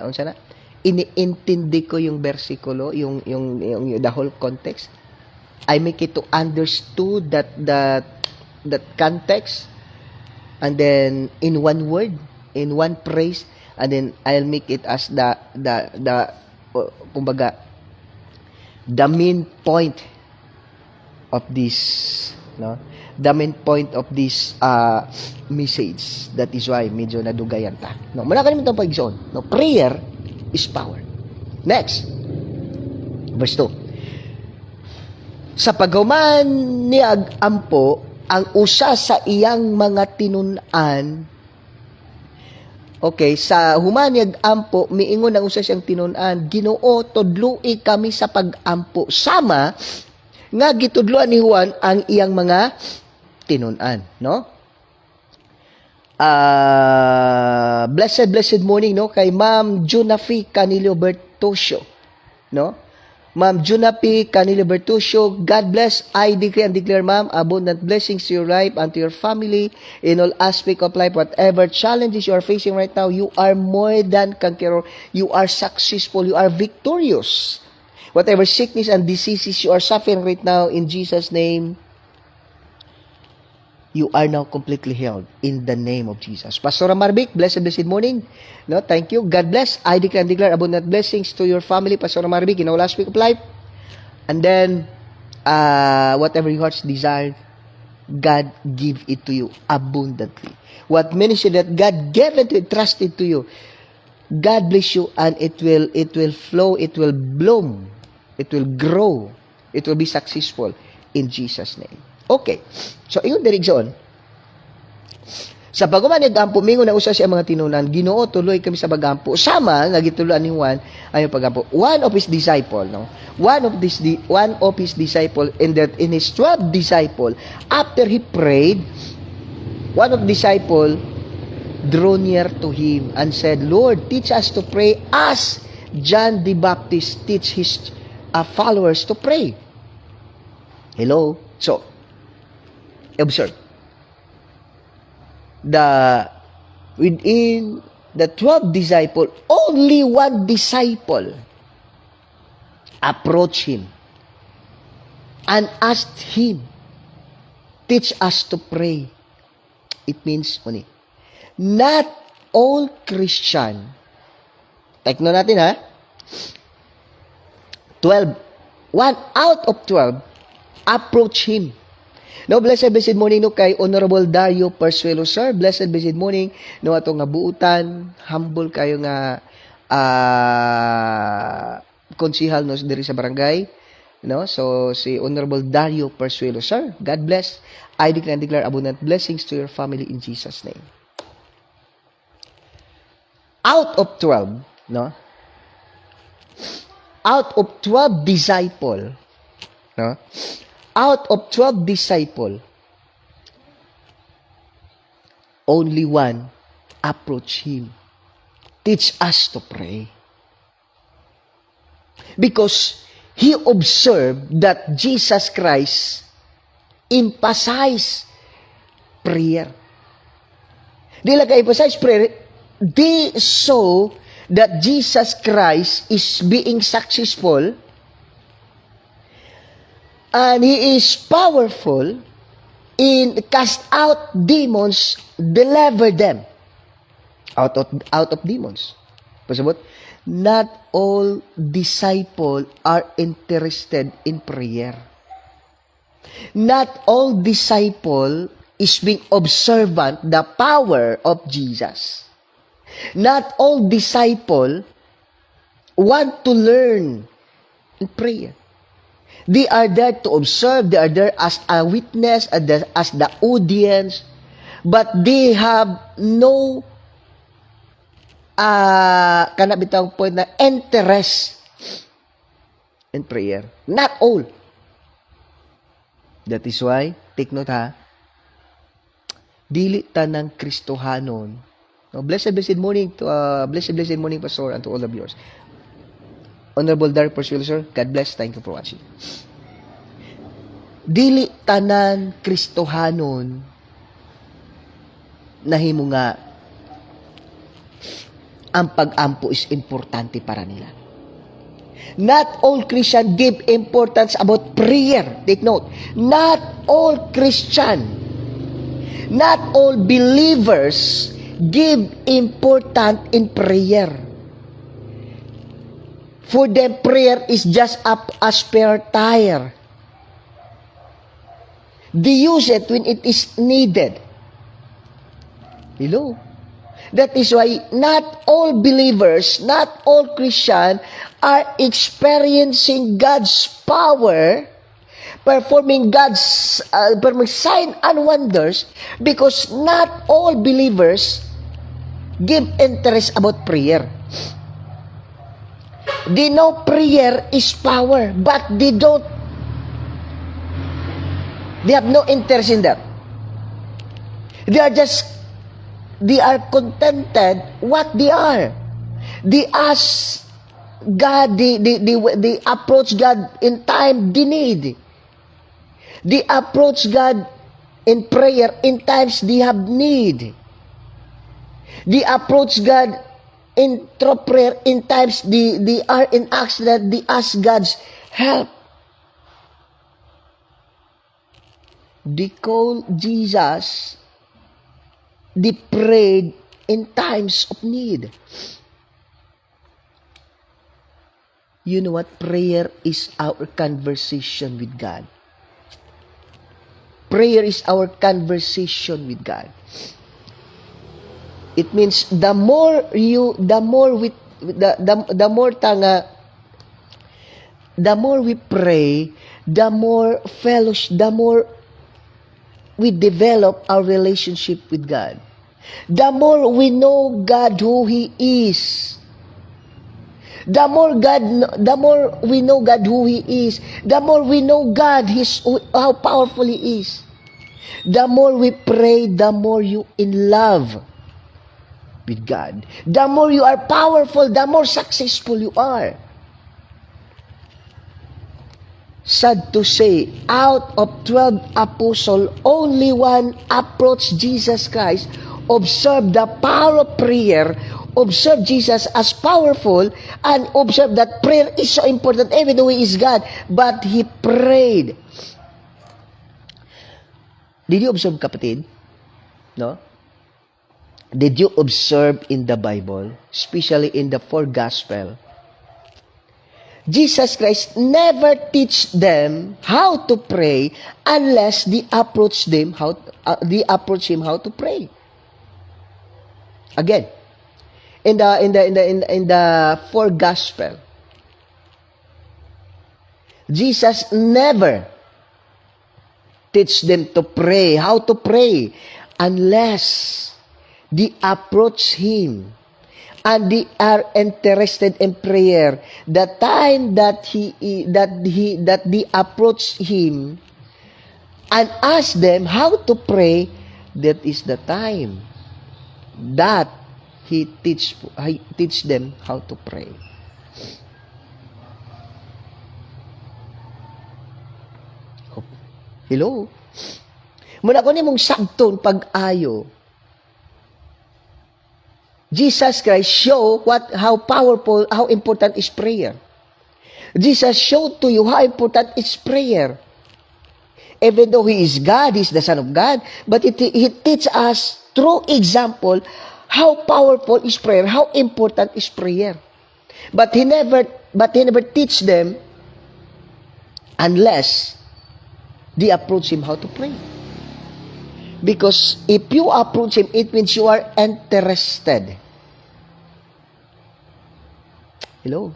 unsa na? Iniintindi ko yung bersikulo, yung the whole context. I make it to understood that context, and then in one word, in one praise, and then I'll make it as the kumbaga the main point of this, no? The main point of this message. That is why medyo nadugayan ta. No, muna kanimo tong pag-igsoon. No, prayer is power. Next. Verse 2. Sa paghuman ni Agampo ang usa sa iyang mga tinun-an. Okay, sa human ni Agampo miingon ang usa siyang tinun-an, Ginoo, tudloi kami sa pag-ampo sama nga gitudloan ni Juan ang iyang mga tinun-an, no? Blessed morning no kay Ma'am Junafi Canilio Bertusio, no? Ma'am Junafi Canilio Bertusio, God bless. I decree and declare, ma'am, abundant blessings to your life and to your family in all aspect of life. Whatever challenges you are facing right now, you are more than conqueror. You are successful. You are victorious. Whatever sickness and diseases you are suffering right now, in Jesus' name, you are now completely healed in the name of Jesus. Pastor Marbik, blessed morning. No, thank you. God bless. I declare and declare abundant blessings to your family, Pastor Marbik, in our last week of life. And then, whatever your heart's desire, God give it to you abundantly. What ministry that God gave it to, trusted to you, God bless you, and it will flow, it will bloom, it will grow, it will be successful in Jesus' name. Okay. So, yung direksyon, sa paghuman ni Agampo, mingon na usa siya mga tinunan, Ginoo, tuloy kami sa pagampo. Sama, nga gituluan ni Juan, ay pagampo. One of his disciple, no? One of his disciple, in his 12 disciple, after he prayed, one of disciple drew near to him and said, Lord, teach us to pray as John the Baptist teach his followers to pray. Hello? So, observe. Within the 12 disciples, only one disciple approached him and asked him, teach us to pray. It means, not all Christian, take note natin ha, 12, one out of 12 approach him. No, blessed morning no kay Honorable Dario Persuelo, sir. Blessed morning no ato nga buutan, humble kayo nga konsihal no diri sa barangay. No, so si Honorable Dario Persuelo, sir. God bless. I declare abundant blessings to your family in Jesus' name. Out of 12, no? Out of 12 disciple, no? Out of 12 disciple, only one approach him. Teach us to pray. Because he observed that Jesus Christ emphasized prayer. Di lang ka-emphasize prayer, they saw that Jesus Christ is being successful and he is powerful in cast out demons, deliver them out of demons. Pasabot, not all disciples are interested in prayer. Not all disciple is being observant the power of Jesus. Not all disciple want to learn in prayer. They are there to observe. They are there as a witness, as the audience. But they have no kanabitang point na interest in prayer. Not all. That is why, take note ha, dili tanang Kristohanon. No, blessed morning to blessed morning, Pastor, and to all of yours. Honorable Dario Persuelo, sir, God bless. Thank you for watching. Dili tanan Kristohanon nahimo nga ang pag-ampo is importante para nila. Not all Christian give importance about prayer. Take note. Not all Christian, not all believers give importance in prayer. For them, prayer is just a spare tire. They use it when it is needed. Hello? That is why not all believers, not all Christians are experiencing God's power, performing sign and wonders, because not all believers give interest about prayer. They know prayer is power, but they have no interest in that. They are contented what they are. They ask God, they approach God in time they need. They approach God in prayer in times they have need. They approach God in through prayer in times they are in accident, they ask God's help. They call Jesus, they prayed in times of need. You know what? Prayer is our conversation with God. Prayer is our conversation with God. It means the more we pray, the more fellowship, the more we develop our relationship with God. The more we know God who He is. The more we know God who He is. The more we know God how powerful He is. The more we pray, the more you in love with God. The more you are powerful, the more successful you are. sad to say, out of 12 apostles, only one approached Jesus Christ, observed the power of prayer, observed Jesus as powerful, and observed that prayer is so important, even though He is God, but He prayed. Did you observe, kapatid? No? Did you observe in the Bible, especially in the four gospel, Jesus Christ never teach them how to pray unless they approach Him how to pray. Again, in the four gospel, Jesus never teach them to pray, how to pray, unless they approach Him and they are interested in prayer. The time that they approach Him and ask them how to pray, that is the time that He teach them how to pray. Hello? Muna ko nimong sabton pag-ayo. Jesus Christ show how powerful, how important is prayer. Jesus showed to you how important is prayer. Even though He is God, He is the Son of God, but He teach us through example how powerful is prayer, how important is prayer. But He never teach them unless they approach Him how to pray. Because if you approach Him, it means you are interested. Hello?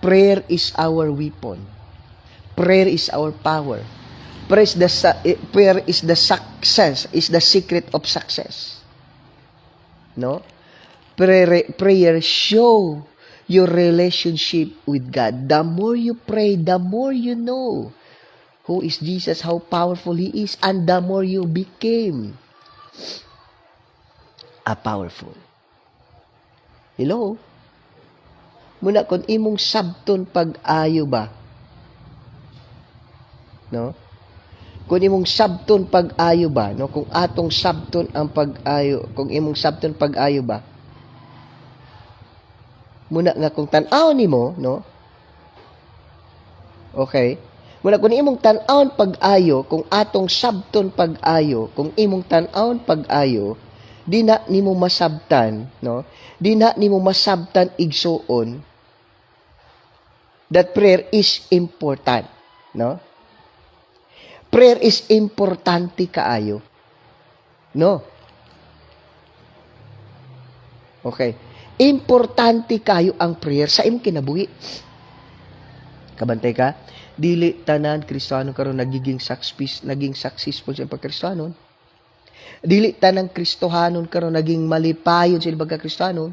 Prayer is our weapon. Prayer is our power. Prayer is the success, is the secret of success. No? Prayer show your relationship with God. The more you pray, the more you know who is Jesus, how powerful He is, and the more you became powerful. Hello? Muna kung imong sabton pag-ayo ba? No? Kung imong sabton pag-ayo ba? No? Kung atong sabton ang pag-ayo, kung imong sabton pag-ayo ba? Muna nga kung tan-aw nimo, no? Okay? Muna kung imong tan-awon pag-ayo, kung atong sabton pag-ayo, kung imong tan-awon pag-ayo, di na nimo masabtan, no? Di na nimo masabtan igsuon that prayer is important, no? Prayer is importante kaayo. No? Okay. Importante kayo ang prayer sa imong kinabuhi. Kabantay ka? Dili tanan Kristiyano karon naging successful sa pagkristiyanon. Dili tanang Kristohanon karon naging malipayon sa pagkakristiyanon.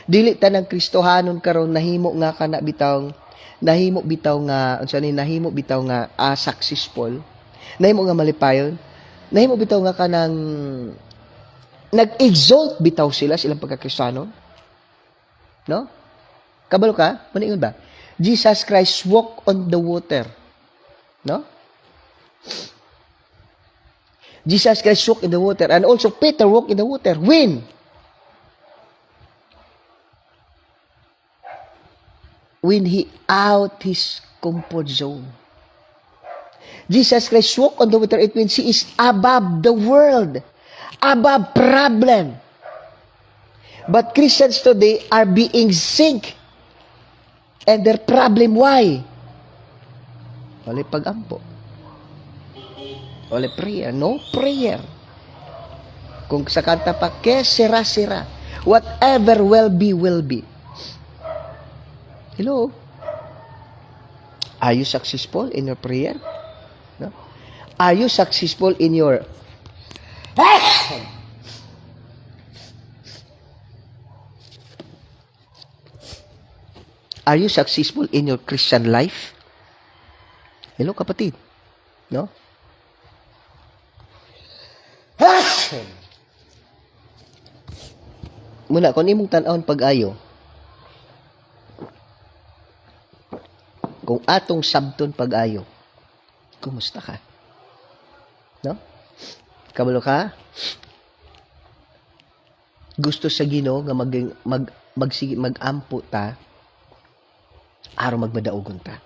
Dili tanang Kristohanon karon nahimo bitaw nga successful. Nahimo nga malipayon. Nahimo bitaw nga kanang nag-exalt bitaw silang pagkakristiyanon. No? Kabalo ka? Maningon ba? Jesus Christ walked on the water. No? Jesus Christ walked in the water. And also Peter walked in the water. When? When he out his comfort zone. Jesus Christ walked on the water. It means He is above the world. Above problem. But Christians today are being sink. And their problem, why? Wala pag-ampo. Wala prayer. No prayer. Kung sa kanta pa, ke sira-sira. Whatever will be, will be. Hello? Are you successful in your prayer? No? Are you successful in your Are you successful in your Christian life? Hello, kapatid. No? Muna, kung imong tan-awon pag-ayo, kung atong sabton pag-ayo, kumusta ka? No? Kabalo ka? Gusto sa Ginoo nga mag-ampo ta aron magmadaogon ta.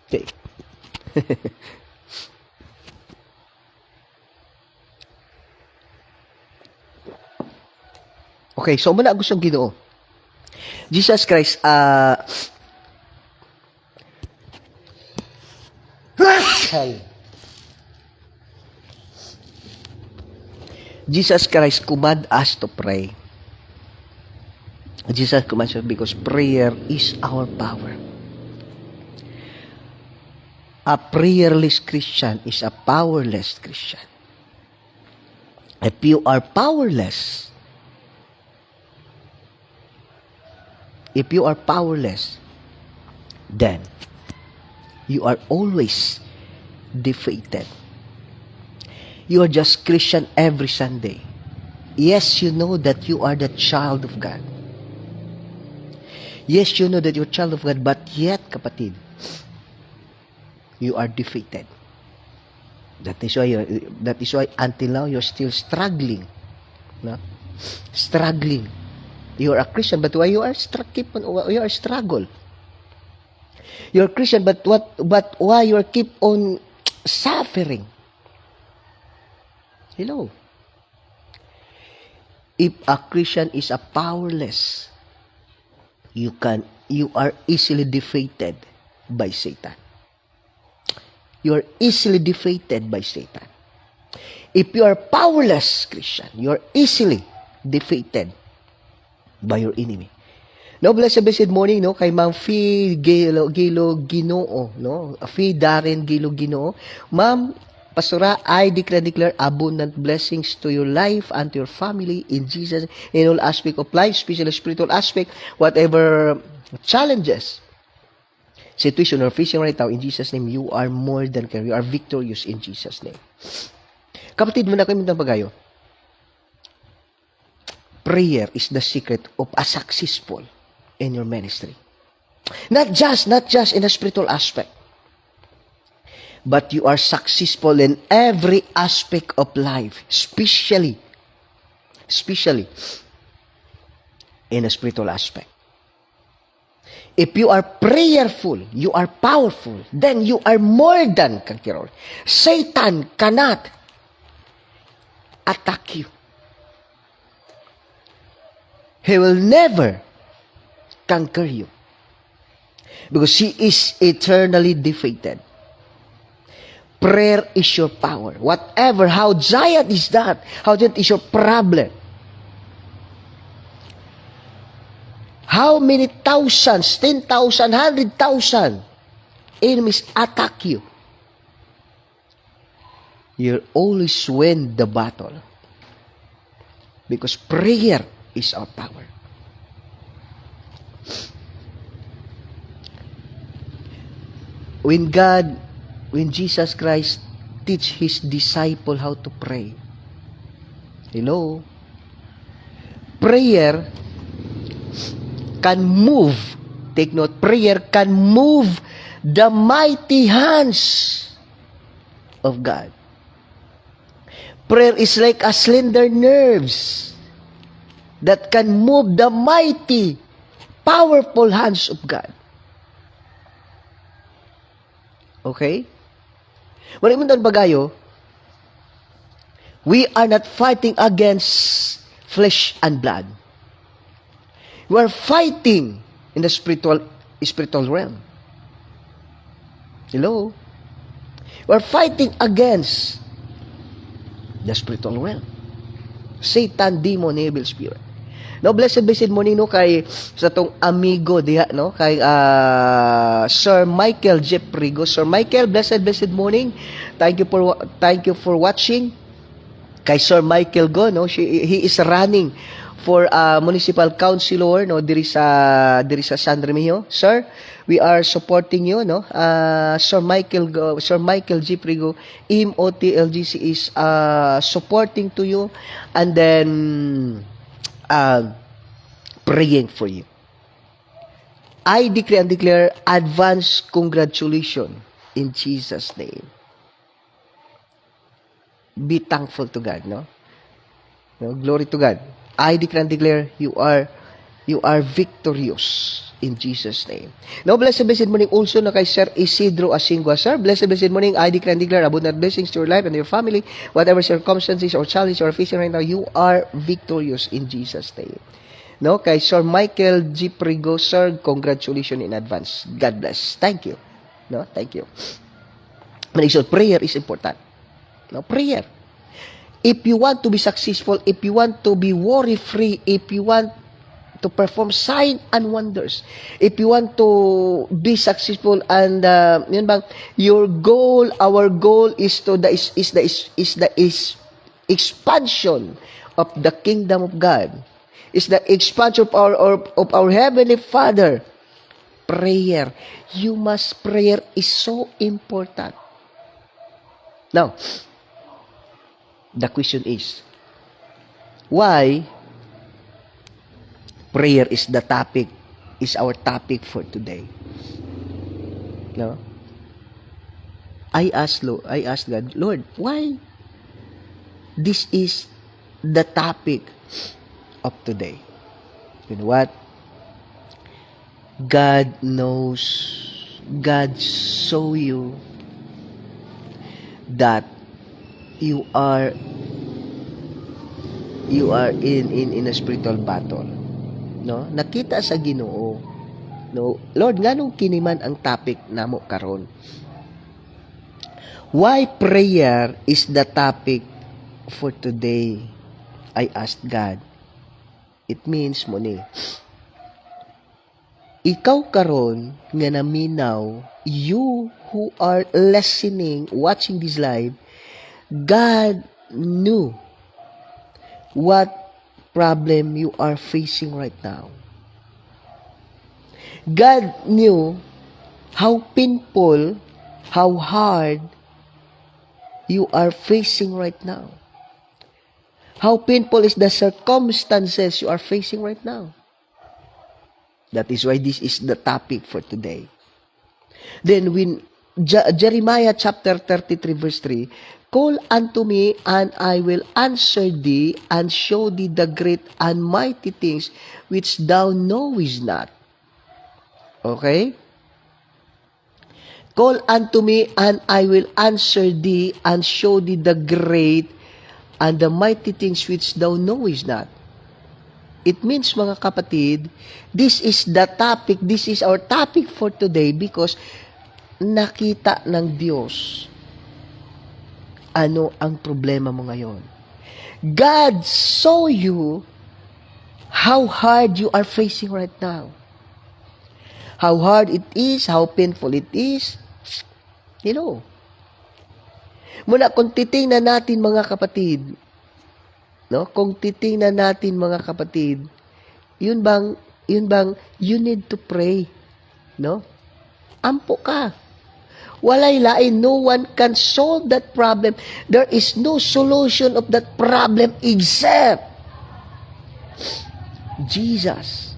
Okay. Okay, so muna gustong Ginoo. Jesus Christ, Jesus Christ command us to pray. Jesus commands us because prayer is our power. A prayerless Christian is a powerless Christian. If you are powerless, then you are always defeated. You are just Christian every Sunday. Yes, you know that you are the child of God. Yes, you know that you're a child of God, but yet, kapatid, you are defeated. That is why until now you're still struggling. No? Struggling. You are a Christian, but why you are struggle? You're a Christian, but why you keep on suffering? Hello. If a Christian is a powerless, you are easily defeated by Satan. You are easily defeated by Satan. If you are powerless Christian, you are easily defeated by your enemy. No, blessed morning, no, kay Ma'am Fee Gilo Ginoo, no, Fee Darren Gilo Ginoo. Ma'am, Pastora, I declare abundant blessings to your life and to your family in Jesus, in all aspect of life, especially spiritual aspect, whatever challenges, situation you're facing right now, in Jesus' name, you are more than conqueror. You are victorious in Jesus' name. Kapatid mo na kayo mitang pagayo. Prayer is the secret of a successful in your ministry. Not just in a spiritual aspect, but you are successful in every aspect of life, especially in a spiritual aspect. If you are prayerful, you are powerful, then you are more than conqueror. Satan cannot attack you. He will never conquer you because he is eternally defeated. Prayer is your power. Whatever, how giant is that? How giant is your problem? How many thousands, 10,000, 100,000 enemies attack you? You'll always win the battle. Because prayer is our power. When Jesus Christ teach his disciple how to pray. Hello? Prayer can move. Take note, prayer can move the mighty hands of God. Prayer is like a slender nerves that can move the mighty, powerful hands of God. Okay? Wala mo bagayo, we are not fighting against flesh and blood. We are fighting in the spiritual realm. Hello? We are fighting against the spiritual realm. Satan, demon, evil spirit. No, blessed morning no kay sa tong amigo diha no kay Sir Michael Jeprigo. Sir Michael, blessed morning. Thank you for watching. Kay Sir Michael go no, he is running for municipal councilor no diri sa San Remigio. Sir, we are supporting you no. Sir Michael Jeprigo, MOTLGC is supporting to you, and then praying for you. I decree and declare advance congratulations in Jesus' name. Be thankful to God, no? No, glory to God. I decree and declare you are victorious in Jesus' name. Now, blessed morning also na kay Sir Isidro Asingua. Sir, blessed morning. I decree and declare abundant blessings to your life and your family. Whatever circumstances or challenges you are facing right now, you are victorious in Jesus' name. No, kay Sir Michael G. Prigo, Sir, congratulations in advance. God bless. Thank you. No, thank you. So, prayer is important. No, prayer. If you want to be successful, if you want to be worry-free, if you want to perform sign and wonders, if you want to be successful, and yun bang, your goal, our goal is the expansion of the kingdom of God, is the expansion of our heavenly Father. Prayer, prayer is so important. Now, the question is, why prayer is our topic for today? No? I asked God, Lord, why this is the topic of today? You know what? God knows, God saw you that you are in a spiritual battle, no? Nakita sa Ginoo, no? Lord, nganong kiniman ang topic namo karon? Why prayer is the topic for today? I asked God. It means mo ni, ikaw karon nga naminaw, you who are listening, watching this live, God knew what problem you are facing right now. God knew how painful, how hard you are facing right now. How painful is the circumstances you are facing right now. That is why this is the topic for today. Then when Jeremiah chapter 33 verse 3, call unto me, and I will answer thee, and show thee the great and mighty things which thou knowest not. Okay? Call unto me, and I will answer thee, and show thee the great and the mighty things which thou knowest not. It means, mga kapatid, this is the topic, this is our topic for today, because nakita ng Diyos ano ang problema mo ngayon. God saw you how hard you are facing right now. How hard it is, how painful it is. You know. Muna, kung titingnan natin, mga kapatid, no? Kung titingnan natin, mga kapatid, yun bang, you need to pray. No? Ampo ka. Walay lain, no one can solve that problem. There is no solution of that problem except Jesus.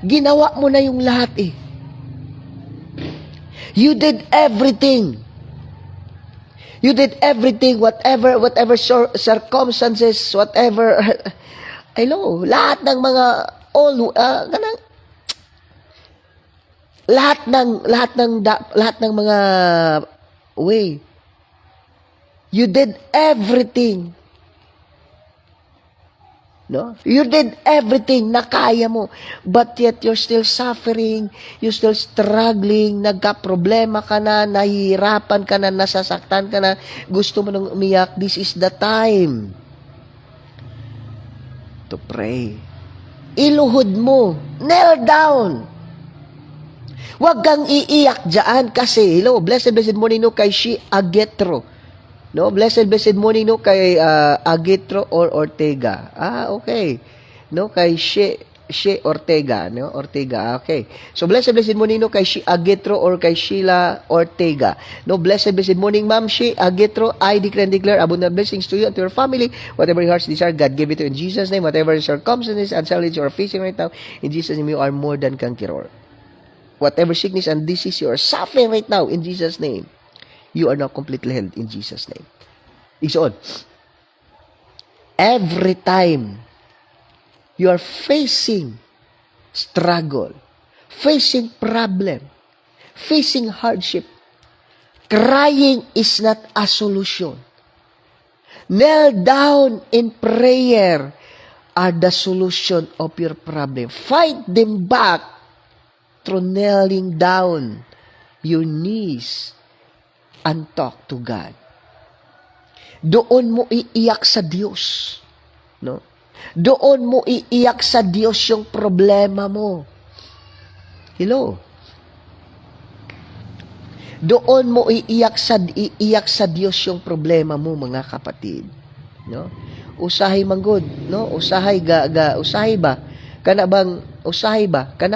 Ginawa mo na yung lahat eh. You did everything. You did everything, whatever circumstances, whatever, I know, lahat ng mga, lahat ng mga way, You did everything. No? You did everything na kaya mo. But yet you're still suffering, you're still struggling, nagka-problema ka na, nahihirapan ka na, nasasaktan ka na, gusto mo nang umiyak. This is the time to pray. Iluhod mo. Kneel down. Huwag kang iiyak dyan kasi, hello, blessed morning no kay Shi Agetro. No, blessed morning no kay Agetro or Ortega. Okay. No, kay She Ortega, no? Ortega. Okay. So blessed morning no kay She Agetro or kay Sheila Ortega. No, blessed morning Ma'am She Agetro. I declare and declare abundant blessings to you and to your family. Whatever your hearts desire, God give it to you in Jesus' name. Whatever circumstances and challenges you are facing right now, in Jesus' name you are more than conqueror. Whatever sickness and disease you are suffering right now, in Jesus' name, you are now completely healed in Jesus' name. Igsoon. Every time you are facing struggle, facing problem, facing hardship, crying is not a solution. Kneel down in prayer are the solution of your problem. Fight them back through kneeling down your knees and talk to God. Doon mo iiyak sa Diyos. No? Doon mo iiyak sa Diyos yung problema mo. Hello? Doon mo iiyak sa Diyos yung problema mo, mga kapatid. No? Usahay manggod, no? Usahay usahay ba? Kana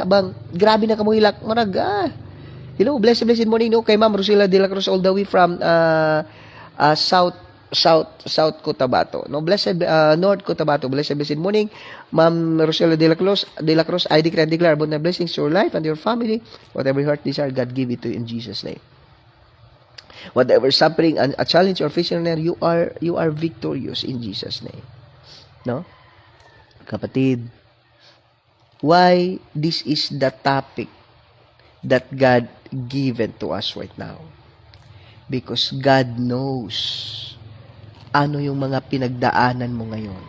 bang grabe na kamo hilak marag. Hello, blessed morning no kay Ma'am Rosila de la Cruz all the way from South Cotabato. No, blessed North Cotabato. Blessed morning, Ma'am Rosila de la Cruz. I declare and declare abundant blessings to your life and your family. Whatever your heart desire, God give it to you in Jesus' name. Whatever suffering and a challenge or facing there, you are victorious in Jesus' name. No? Kapatid, why this is the topic that God given to us right now? Because God knows ano yung mga pinagdaanan mo ngayon.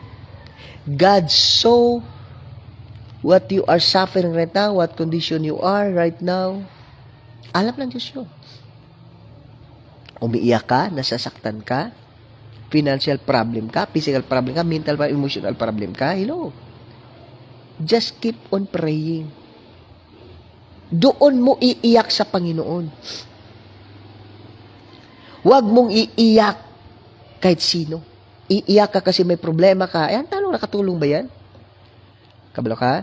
God saw what you are suffering right now, what condition you are right now. Alam ng Diyos yun. Umiiyak ka, nasasaktan ka, financial problem ka, physical problem ka, mental problem, emotional problem ka. Hello. Just keep on praying. Doon mo iiyak sa Panginoon. Huwag mong iiyak kahit sino. Iiyak ka kasi may problema ka. Ayan, tanong, nakatulong ba yan? Kabalo ka?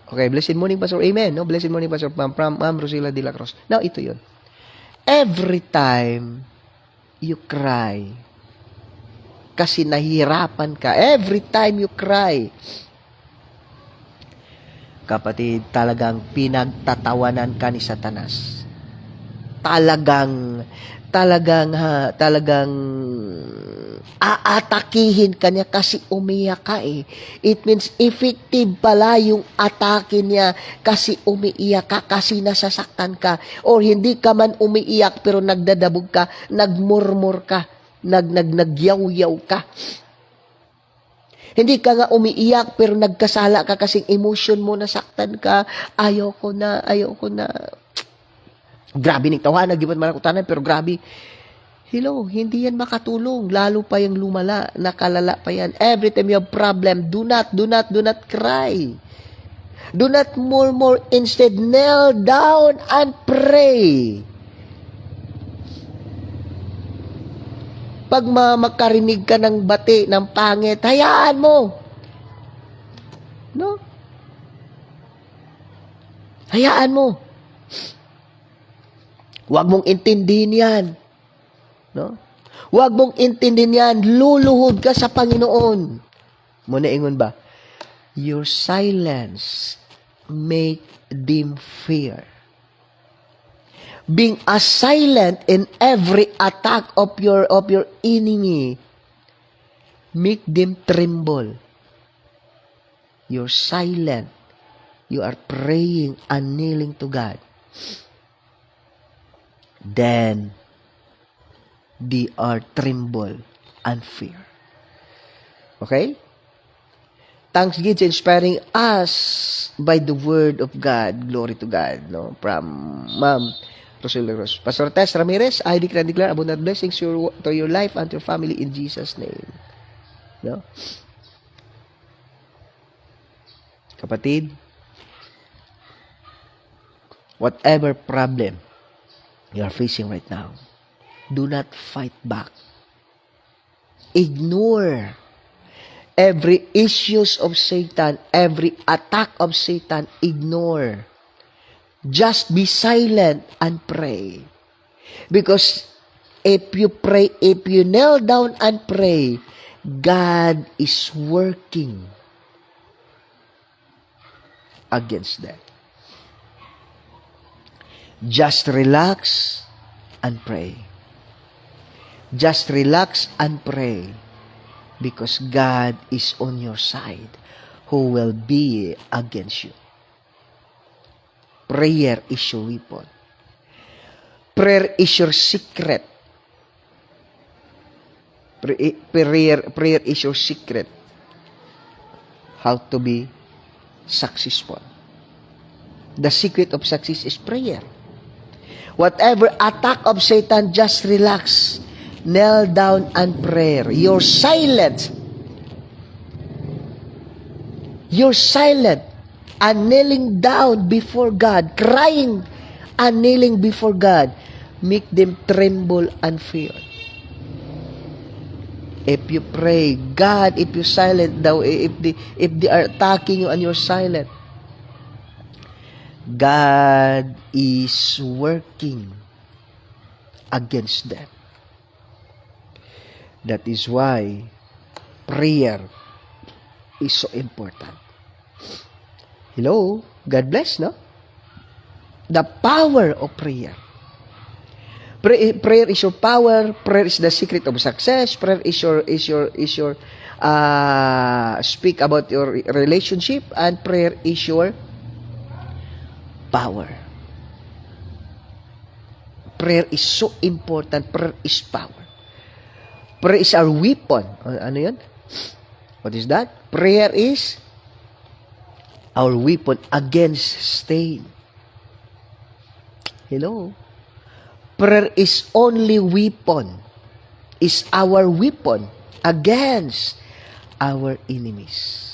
Okay, blessed morning, Pastor. Amen. No? Blessed morning, Pastor. Ma'am Rosila de la Cruz. Now, ito yun. Every time you cry, kasi nahihirapan ka, every time you cry, kapatid, talagang pinagtatawanan ka ni Satanas. Talagang aatakihin ka niya kasi umiyak ka eh. It means effective pala yung atake niya kasi umiiyak ka, kasi nasasaktan ka. Or hindi ka man umiiyak pero nagdadabog ka, nagmurmur ka, nagyaw-yaw ka. Hindi ka nga umiiyak pero nagkasala ka kasing emotion mo, nasaktan ka, ayoko na. Grabe ning tawanan, giban man ako tanan, pero grabe. Hello, hindi yan makatulong. Lalo pa yung lumala, nakalala pa yan. Every time you have problem, do not cry. Do not murmur. Instead, kneel down and pray. Pag makarinig ka ng bati, ng pangit, hayaan mo. No? Hayaan mo. Huwag mong intindihin yan. No? Huwag mong intindihin yan. Luluhod ka sa Panginoon. Muna ingon ba? Your silence make them fear. Being a silent in every attack of your enemy, make them tremble. You're silent. You are praying and kneeling to God. Then, they are tremble and fear. Okay? Thanks God for inspiring us by the word of God. Glory to God. No? From Ma'am Rosalie Ros. Pastor Tess Ramirez, I declare abundant blessings to your life and your family in Jesus' name. No? Kapatid, whatever problem you are facing right now, do not fight back. Ignore every issues of Satan, every attack of Satan. Ignore. Just be silent and pray. Because if you pray, if you kneel down and pray, God is working against them. Just relax and pray. Just relax and pray, because God is on your side, who will be against you. Prayer is your weapon. Prayer is your secret. Prayer is your secret how to be successful. The secret of success is prayer. Whatever attack of Satan, just relax. Kneel down and pray. You're silent. You're silent and kneeling down before God, crying and kneeling before God. Make them tremble and fear. If you pray, God, if you silent daw, if they are attacking you and you're silent, God is working against them. That is why prayer is so important. Hello? God bless, no? The power of prayer. Prayer is your power. Prayer is the secret of success. Prayer is your speak about your relationship, and prayer is your power. Prayer is so important. Prayer is power. Prayer is our weapon. Ano yun? What is that? Prayer is our weapon against stain. Hello? Prayer is only weapon. Is our weapon against our enemies.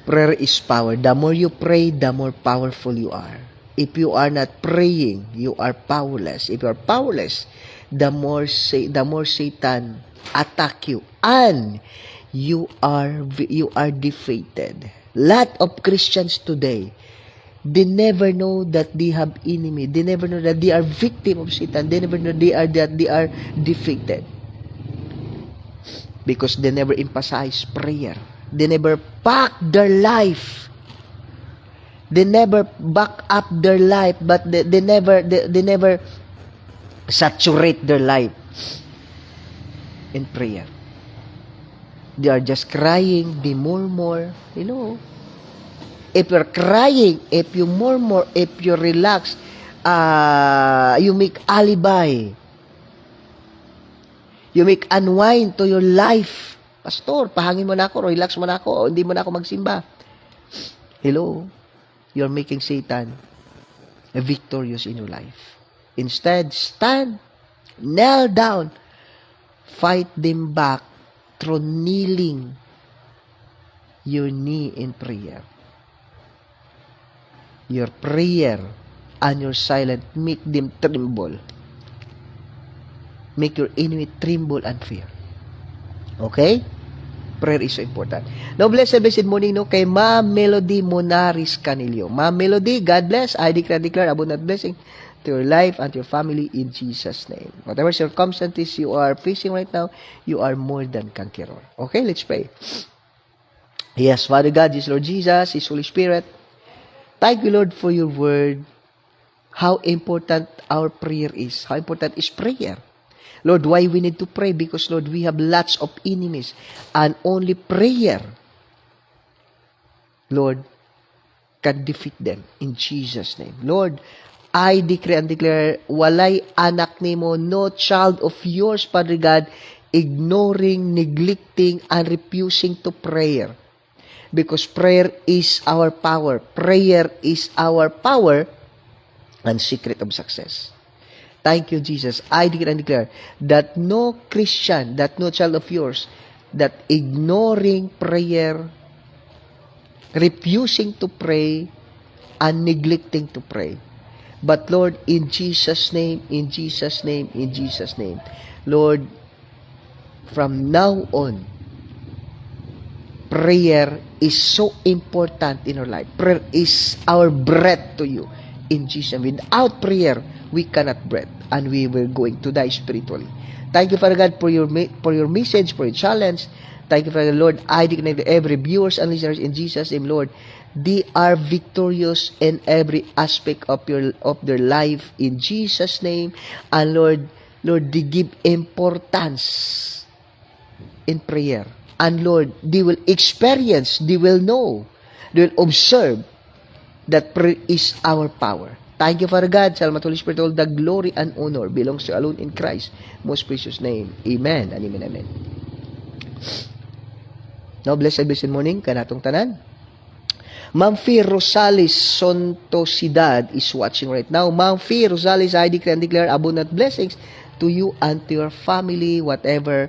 Prayer is power. The more you pray, the more powerful you are. If you are not praying, you are powerless. If you are powerless, the more Satan attack you, and you are defeated. Lot of Christians today, they never know that they have enemy. They never know that they are victim of Satan. They never know that they are defeated, because they never emphasize prayer. They never back their life. They never back up their life, but they never saturate their life in prayer. They are just crying, they murmur. You know, if you're crying, if you murmur, if you relax, you make alibi. You make unwind to your life. Pastor, pahangin mo na ako, relax mo na ako, hindi mo na ako magsimba. Hello? You're making Satan victorious in your life. Instead, stand, kneel down, fight them back through kneeling your knee in prayer. Your prayer and your silence make them tremble. Make your enemy tremble and fear. Okay? Prayer is so important. Now, blessed morning, no, kay Ma'am Melody Monaris Canilio. Ma'am Melody, God bless. I declare abundant blessing to your life and your family in Jesus' name. Whatever circumstances you are facing right now, you are more than conqueror. Okay, let's pray. Yes, Father God, yes, Lord Jesus, His Holy Spirit, thank you, Lord, for your word. How important our prayer is. How important is prayer. Lord, why we need to pray? Because, Lord, we have lots of enemies. And only prayer, Lord, can defeat them in Jesus' name. Lord, I decree and declare, walay anak nimo, no child of yours, Father God, ignoring, neglecting, and refusing to prayer. Because prayer is our power. Prayer is our power and secret of success. Thank you, Jesus. I decree and declare that no Christian, that no child of yours, that ignoring prayer, refusing to pray, and neglecting to pray. But Lord, in Jesus' name, in Jesus' name, in Jesus' name, Lord, from now on, prayer is so important in our life. Prayer is our breath to you. In Jesus' name. Without prayer, we cannot breathe, and we will going to die spiritually. Thank you, Father God, for your message, for your challenge. Thank you, Father God, Lord. I declare to every viewers and listeners in Jesus' name, Lord, they are victorious in every aspect of their life in Jesus' name. And Lord, they give importance in prayer. And Lord, they will experience, they will know, they will observe that prayer is our power. Thank you, Father God. Salamat, Holy Spirit. All the glory and honor belongs to you alone in Christ. Most precious name. Amen and amen, amen. Now, blessed morning, kanatong tanan. Ma'am Fee Rosales Sontosidad is watching right now. Ma'am Fee Rosales, I declare and declare abundant blessings to you and to your family, whatever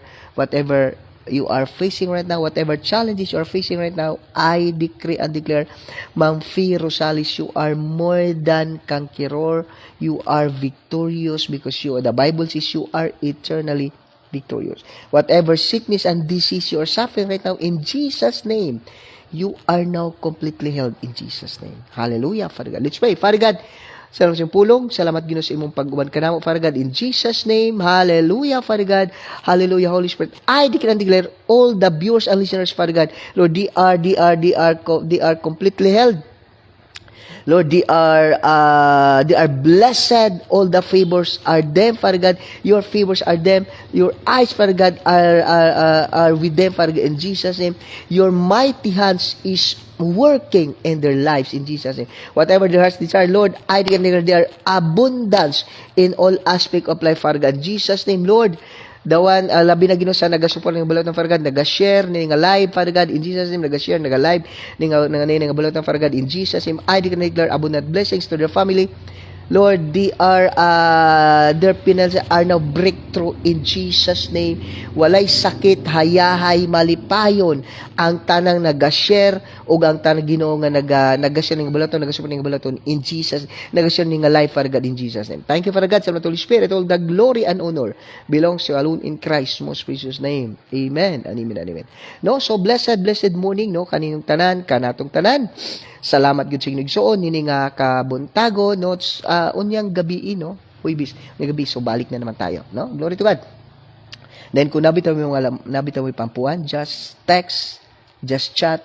you are facing right now, whatever challenges you are facing right now, I decree and declare, Ma'am Fee Rosales, you are more than conqueror. You are victorious because the Bible says you are eternally victorious. Whatever sickness and disease you are suffering right now, in Jesus' name, you are now completely healed in Jesus' name. Hallelujah, Father God. Let's pray. Father God, salamat sa iyong pulong. Salamat, Ginoo, sa imong pag-uban kanamo, Father God. In Jesus' name, hallelujah, Father God. Hallelujah, Holy Spirit. I declare and declare all the viewers and listeners, Father God, Lord, they are completely healed. Lord, they are blessed. All the favors are them, Father God. Your favors are them. Your eyes, Father God, are with them, Father God, in Jesus' name. Your mighty hands is working in their lives in Jesus' name. Whatever their hearts desire, Lord, I declare there are abundance in all aspect of life, Father God. In Jesus' name, Lord, dawan labi na Ginoo sa naga-support ng balot ng Father God, naga-share ni nga live, Father God, in Jesus name, naga-share, naga-live ni nga balot ng Father God, in Jesus name. I declare abundant blessings to their family. Lord, their penalties are now breakthrough in Jesus name. Walay sakit, hayahay, malipayon ang tanang nag-share o ang tanang Ginoo nga nag-share ng balaton, nag-support ng balaton in Jesus, nag-share ng life, Father God, in Jesus name. Thank you, Father God, sa Holy Spirit. All the glory and honor belongs to you alone in Christ's most precious name. Amen and amen and amen. No, so blessed morning, no, kaninong tanan, kanatong tanan. Salamat gud sa inigsoon nini nga kabuntago, no, unyang gabi, no, huibis nga gabi, so balik na naman tayo, no, glory to God. Then kung nabitaw mo pampuan, just text, just chat,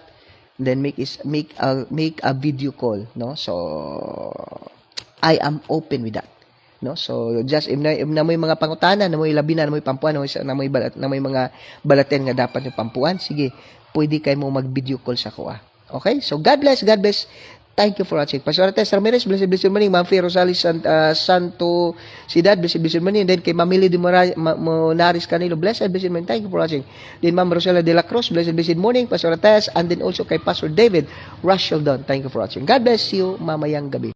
then make a video call, no, so I am open with that, no, so just if na may mga pangutana, na may labi na may pampuan, na may mga balaten nga dapat yung pampuan, sige, pwede kayo mo mag video call sa kuha. Okay? So, God bless. Thank you for watching. Pastor Artes Ramirez, blessed morning. Ma'am Fee Rosales Santo Sidad, blessed morning. Then kay Mamili de Monaris Canilo, blessed morning. Thank you for watching. Then Ma'am Rosela de la Cruz, blessed morning. Pastor Artes, and then also kay Pastor David Rasheldon. Thank you for watching. God bless you, mamayang gabi.